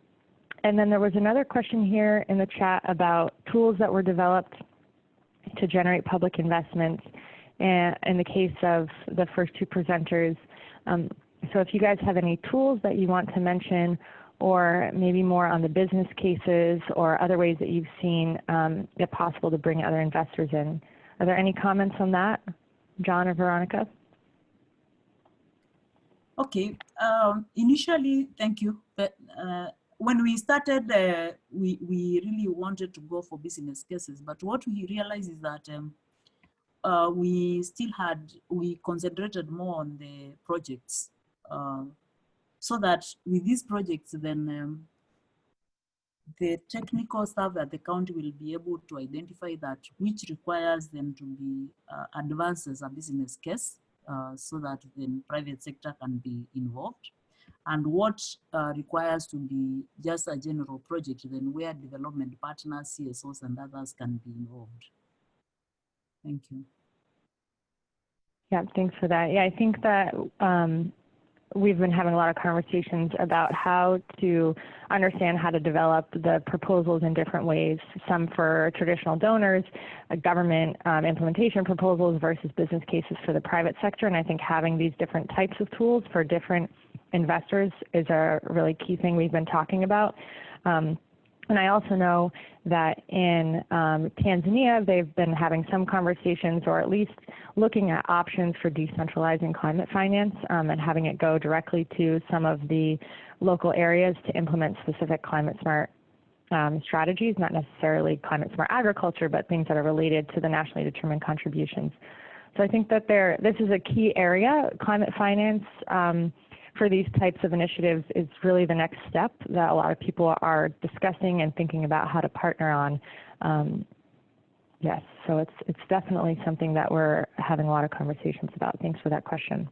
then there was another question here in the chat about tools that were developed to generate public investments in the case of the first two presenters. So if you guys have any tools that you want to mention, or maybe more on the business cases or other ways that you've seen it possible to bring other investors in. Are there any comments on that, John or Veronica? Okay, initially, thank you. But, when we started, we really wanted to go for business cases, but what we realized is that we concentrated more on the projects, so that with these projects, then the technical staff at the county will be able to identify that which requires them to be advanced as a business case, so that the private sector can be involved, and what requires to be just a general project, then where development partners, CSOs, and others can be involved. Thank you. Yeah, thanks for that. Yeah, I think that we've been having a lot of conversations about how to understand how to develop the proposals in different ways, some for traditional donors, government implementation proposals versus business cases for the private sector. And I think having these different types of tools for different investors is a really key thing we've been talking about. And I also know that in Tanzania, they've been having some conversations, or at least looking at options for decentralizing climate finance and having it go directly to some of the local areas to implement specific climate smart strategies, not necessarily climate smart agriculture, but things that are related to the nationally determined contributions. So I think that this is a key area. Climate finance for these types of initiatives is really the next step that a lot of people are discussing and thinking about how to partner on. Yes, so it's definitely something that we're having a lot of conversations about. Thanks for that question.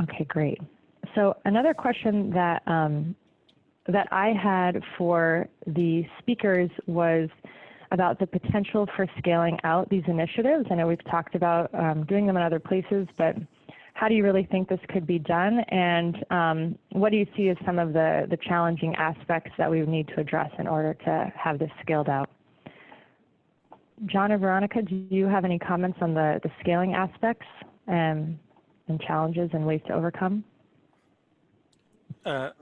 Okay, great. So another question that that I had for the speakers was about the potential for scaling out these initiatives. I know we've talked about doing them in other places, but how do you really think this could be done? And what do you see as some of the challenging aspects that we would need to address in order to have this scaled out? John or Veronica, do you have any comments on the scaling aspects and challenges and ways to overcome?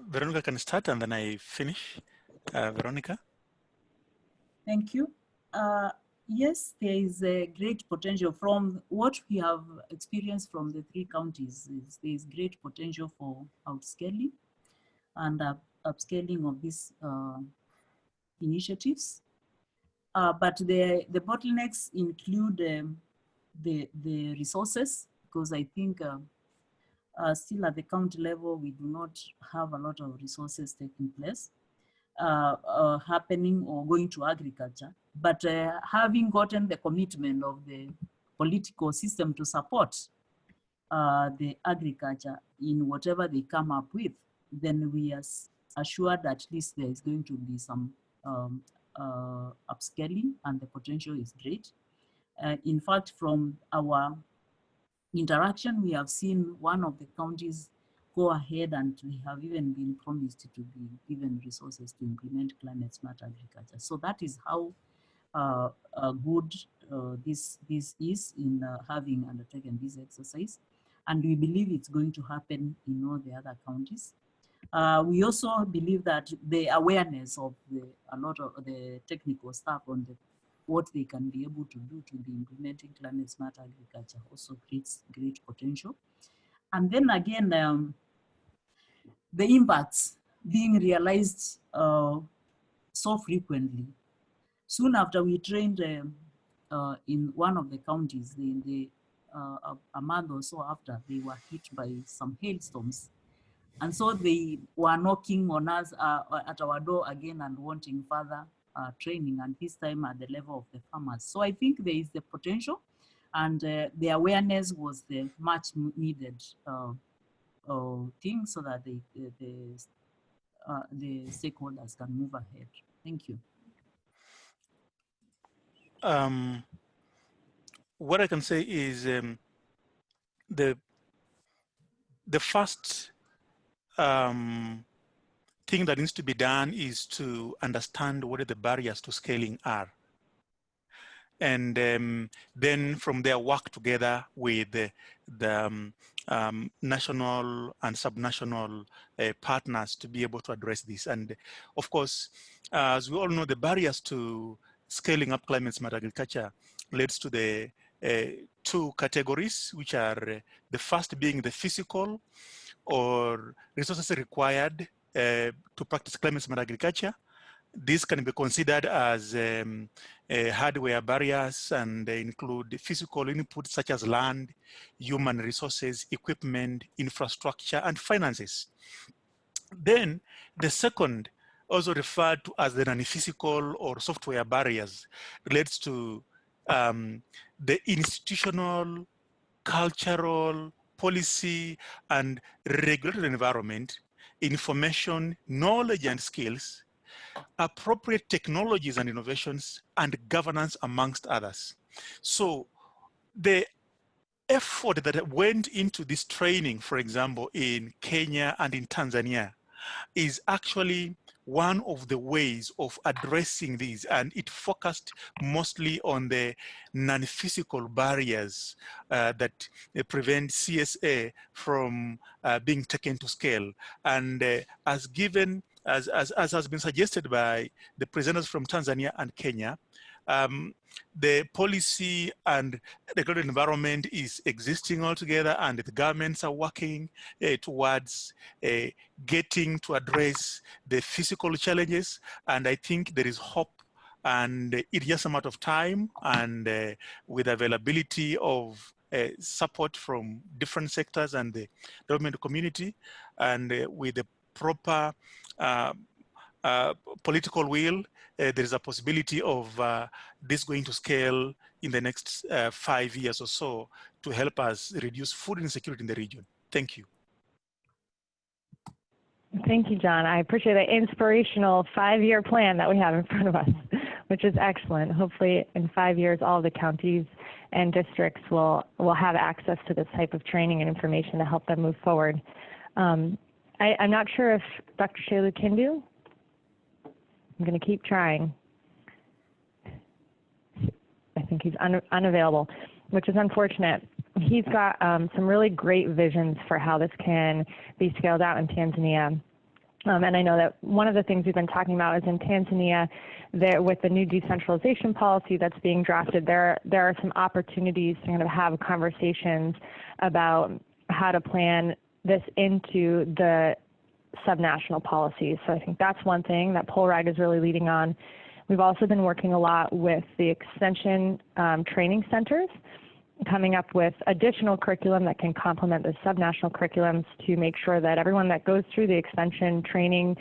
Veronica can start and then I finish. Veronica? Thank you. Yes, there is a great potential from what we have experienced from the 3 counties. There is great potential for outscaling and upscaling of these initiatives. But the bottlenecks include the resources, because I think still at the county level, we do not have a lot of resources taking place. Happening or going to agriculture, but having gotten the commitment of the political system to support the agriculture in whatever they come up with, then we are assured that at least there is going to be some upscaling, and the potential is great. In fact, from our interaction, we have seen one of the counties go ahead, and we have even been promised to be given resources to implement climate smart agriculture. So that is how good this is in having undertaken this exercise. And we believe it's going to happen in all the other counties. We also believe that the awareness of a lot of the technical staff on what they can be able to do to be implementing climate smart agriculture also creates great potential. And then again, the impacts being realized so frequently. Soon after we trained in one of the counties, a month or so after, they were hit by some hailstorms. And so they were knocking on us at our door again and wanting further training, and this time at the level of the farmers. So I think there is the potential, and the awareness was the much needed thing, so that the stakeholders can move ahead. Thank you. What I can say is the first thing that needs to be done is to understand what the barriers to scaling are. And then from there, work together with the national and subnational partners to be able to address this. And of course, as we all know, the barriers to scaling up climate smart agriculture leads to the 2 categories, which are the first being the physical or resources required to practice climate smart agriculture. This can be considered as hardware barriers, and they include physical inputs such as land, human resources, equipment, infrastructure, and finances. Then the second, also referred to as the non-physical or software barriers, relates to the institutional, cultural, policy, and regulatory environment, information, knowledge, and skills, appropriate technologies and innovations, and governance, amongst others. So the effort that went into this training, for example, in Kenya and in Tanzania, is actually one of the ways of addressing these, and it focused mostly on the non-physical barriers that prevent CSA from being taken to scale. And as has been suggested by the presenters from Tanzania and Kenya, the policy and regulatory environment is existing altogether, and the governments are working towards getting to address the physical challenges. And I think there is hope, and it's just a matter of time, and with availability of support from different sectors and the government community, and with the proper political will, there is a possibility of this going to scale in the next 5 years or so to help us reduce food insecurity in the region. Thank you. Thank you, John. I appreciate the inspirational 5-year plan that we have in front of us, which is excellent. Hopefully in 5 years, all of the counties and districts will have access to this type of training and information to help them move forward. I'm not sure if Dr. Shailu can do. I'm going to keep trying. I think he's unavailable, which is unfortunate. He's got some really great visions for how this can be scaled out in Tanzania. And I know that one of the things we've been talking about is in Tanzania, with the new decentralization policy that's being drafted, there are some opportunities to kind of have conversations about how to plan this into the subnational policies. So I think that's one thing that POLRAG is really leading on. We've also been working a lot with the extension training centers, coming up with additional curriculum that can complement the subnational curriculums to make sure that everyone that goes through the extension training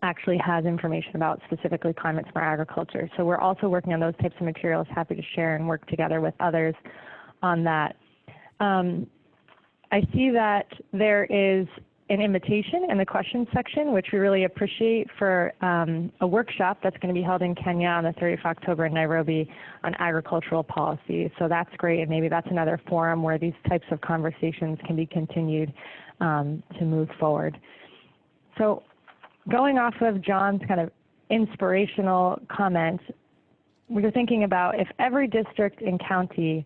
actually has information about specifically climate-smart agriculture. So we're also working on those types of materials, happy to share and work together with others on that. I see that there is an invitation in the questions section, which we really appreciate, for a workshop that's going to be held in Kenya on the 30th of October in Nairobi on agricultural policy. So that's great, and maybe that's another forum where these types of conversations can be continued to move forward. So going off of John's kind of inspirational comment, we were thinking about if every district and county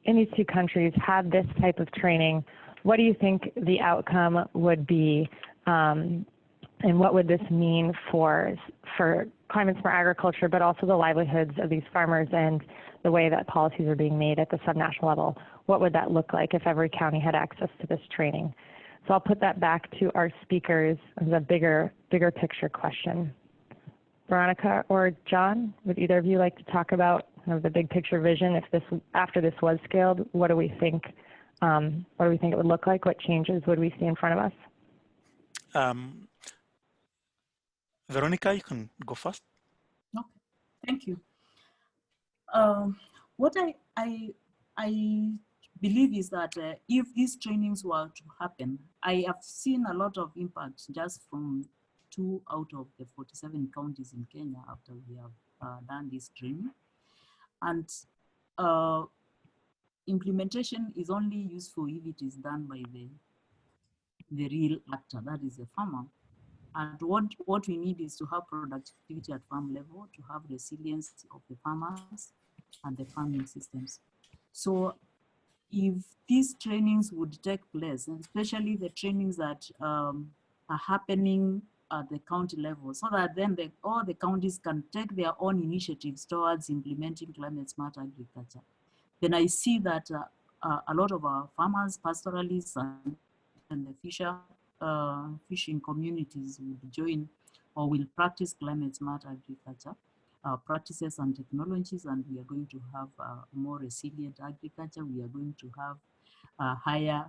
in these two countries had this type of training, what do you think the outcome would be, and what would this mean for climate-smart agriculture, but also the livelihoods of these farmers and the way that policies are being made at the subnational level? What would that look like if every county had access to this training? So I'll put that back to our speakers as a bigger picture question. Veronica or John, would either of you like to talk about kind of the big picture vision? If after this was scaled, what do we think? What do we think it would look like? What changes would we see in front of us? Veronica, you can go first. Okay, thank you. What I believe is that if these trainings were to happen, I have seen a lot of impact just from 2 out of the 47 counties in Kenya after we have done this training. And implementation is only useful if it is done by the real actor, that is the farmer. And what we need is to have productivity at farm level, to have resilience of the farmers and the farming systems. So if these trainings would take place, and especially the trainings that are happening at the county level, so that then all the counties can take their own initiatives towards implementing climate-smart agriculture, then I see that a lot of our farmers, pastoralists, and the fishing communities will join or will practice climate-smart agriculture practices and technologies, and we are going to have more resilient agriculture. We are going to have higher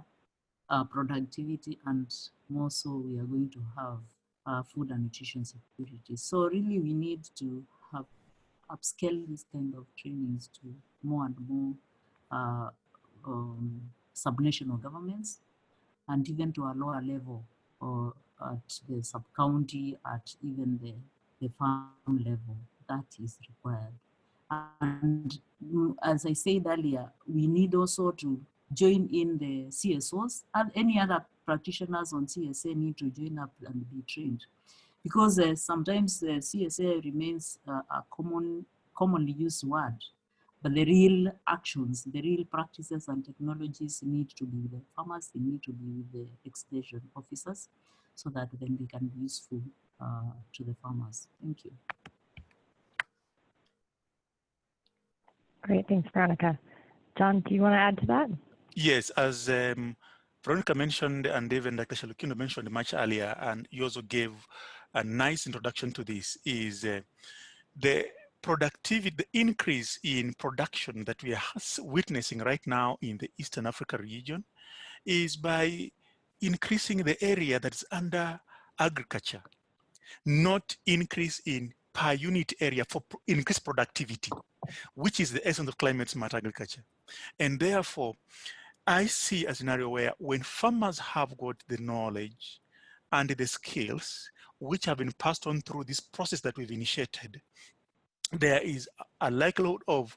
productivity, and more so we are going to have food and nutrition security. So really we need to have upscale this kind of trainings to more and more subnational governments, and even to a lower level, or at the sub-county, at even the farm level. That is required. And as I said earlier, we need also to join in the CSOs, and any other practitioners on CSA need to join up and be trained, because sometimes the CSA remains a commonly used word, but the real actions, the real practices and technologies need to be with the farmers, they need to be with the extension officers, so that then they can be useful to the farmers. Thank you. Great, thanks, Veronica. John, do you want to add to that? Yes, as Veronica mentioned, and even Dr. Shalukino mentioned much earlier, and you also gave a nice introduction to this, is the productivity, the increase in production that we are witnessing right now in the Eastern Africa region is by increasing the area that is under agriculture, not increase in per unit area for increased productivity, which is the essence of climate smart agriculture. And therefore, I see a scenario where when farmers have got the knowledge and the skills which have been passed on through this process that we've initiated, there is a likelihood of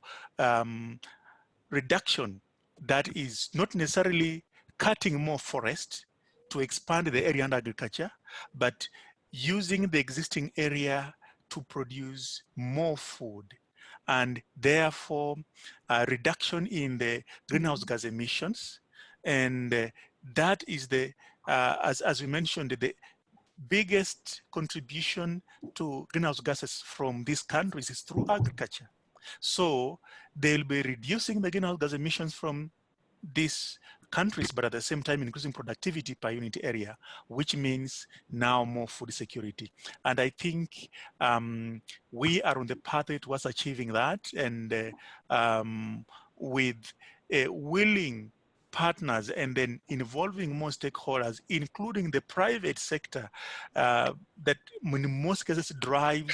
reduction that is not necessarily cutting more forest to expand the area under agriculture, but using the existing area to produce more food, and therefore a reduction in the greenhouse gas emissions. And that is the, as we mentioned, the biggest contribution to greenhouse gases from these countries is through agriculture. So they'll be reducing the greenhouse gas emissions from these countries, but at the same time increasing productivity per unit area, which means now more food security. And I think we are on the pathway towards achieving that, and with willing partners and then involving more stakeholders, including the private sector, that in most cases drives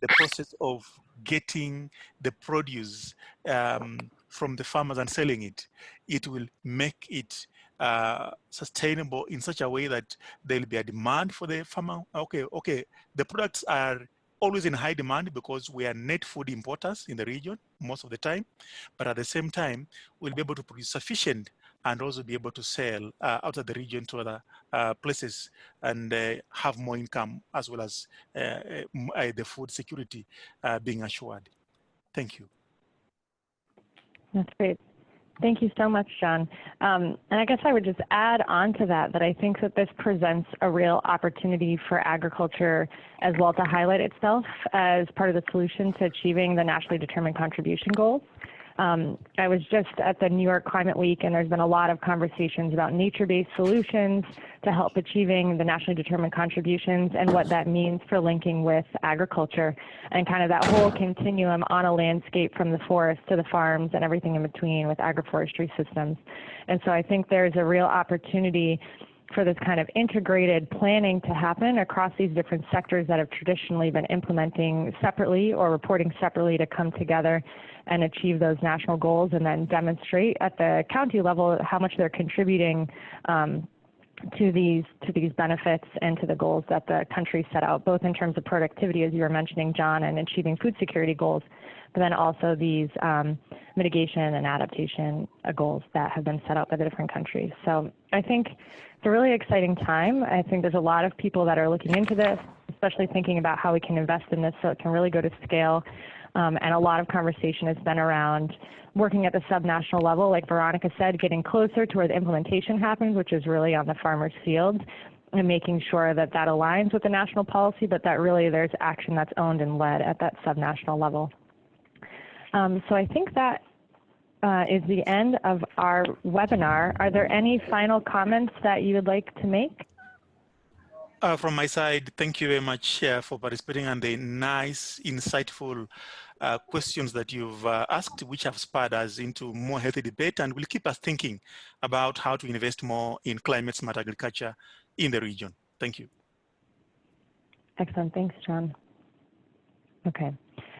the process of getting the produce from the farmers and selling it. It will make it sustainable in such a way that there'll be a demand for the farmer. Okay, the products are always in high demand because we are net food importers in the region most of the time, but at the same time, we'll be able to produce sufficient and also be able to sell out of the region to other places and have more income, as well as the food security being assured. Thank you. That's great. Thank you so much, John. And I guess I would just add on to that I think that this presents a real opportunity for agriculture as well to highlight itself as part of the solution to achieving the nationally determined contribution goals. I was just at the New York Climate Week, and there's been a lot of conversations about nature-based solutions to help achieving the nationally determined contributions and what that means for linking with agriculture and kind of that whole continuum on a landscape from the forest to the farms and everything in between with agroforestry systems. And so I think there's a real opportunity for this kind of integrated planning to happen across these different sectors that have traditionally been implementing separately or reporting separately to come together and achieve those national goals, and then demonstrate at the county level how much they're contributing to these benefits and to the goals that the country set out, both in terms of productivity, as you were mentioning, John, and achieving food security goals, but then also these mitigation and adaptation goals that have been set out by the different countries. So I think it's a really exciting time. I think there's a lot of people that are looking into this, especially thinking about how we can invest in this so it can really go to scale. And a lot of conversation has been around working at the subnational level, like Veronica said, getting closer to where the implementation happens, which is really on the farmer's field, and making sure that that aligns with the national policy, but that really there's action that's owned and led at that subnational level. So I think that is the end of our webinar. Are there any final comments that you would like to make? From my side, thank you very much for participating and the nice, insightful questions that you've asked, which have spurred us into more healthy debate and will keep us thinking about how to invest more in climate smart agriculture in the region. Thank you. Excellent. Thanks, John. Okay.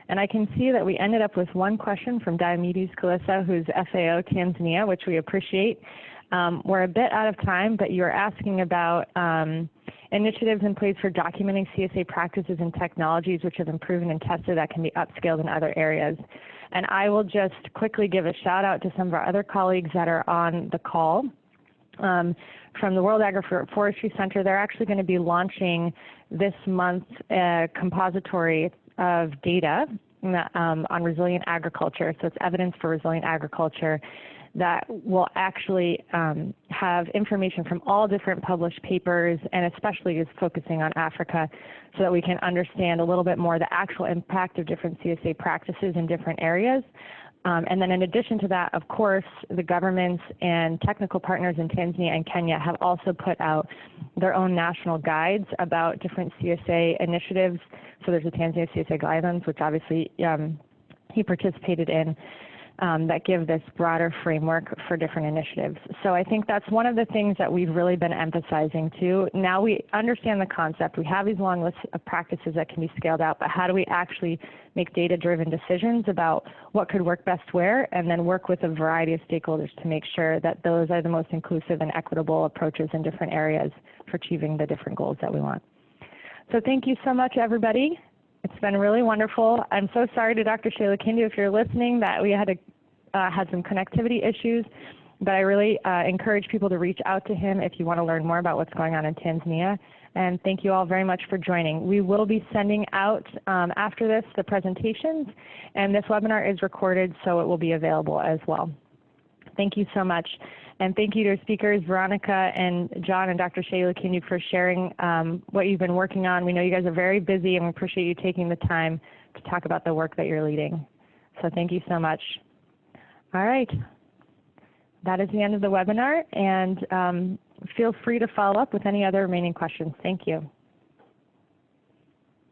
And I can see that we ended up with one question from Diomedes Kalissa, who's FAO Tanzania, which we appreciate. We're a bit out of time, but you're asking about initiatives in place for documenting CSA practices and technologies which have been proven and tested that can be upscaled in other areas. And I will just quickly give a shout out to some of our other colleagues that are on the call. From the World Agroforestry Center, they're actually going to be launching this month a compository of data on resilient agriculture. So it's evidence for resilient agriculture that will actually have information from all different published papers, and especially is focusing on Africa, so that we can understand a little bit more the actual impact of different CSA practices in different areas. And then in addition to that, of course, the governments and technical partners in Tanzania and Kenya have also put out their own national guides about different CSA initiatives. So there's the Tanzania CSA guidelines, which obviously he participated in, that give this broader framework for different initiatives. So I think that's one of the things that we've really been emphasizing too. Now we understand the concept. We have these long lists of practices that can be scaled out, but how do we actually make data-driven decisions about what could work best where, and then work with a variety of stakeholders to make sure that those are the most inclusive and equitable approaches in different areas for achieving the different goals that we want. So thank you so much, everybody. It's been really wonderful. I'm so sorry to Dr. Sheila Kindu, if you're listening, that we had some connectivity issues, but I really encourage people to reach out to him if you want to learn more about what's going on in Tanzania. And thank you all very much for joining. We will be sending out after this the presentations, and this webinar is recorded, so it will be available as well. Thank you so much. And thank you to our speakers, Veronica and John and Dr. Sheila Kindu, for sharing what you've been working on. We know you guys are very busy, and we appreciate you taking the time to talk about the work that you're leading. So thank you so much. All right. That is the end of the webinar, and feel free to follow up with any other remaining questions. Thank you.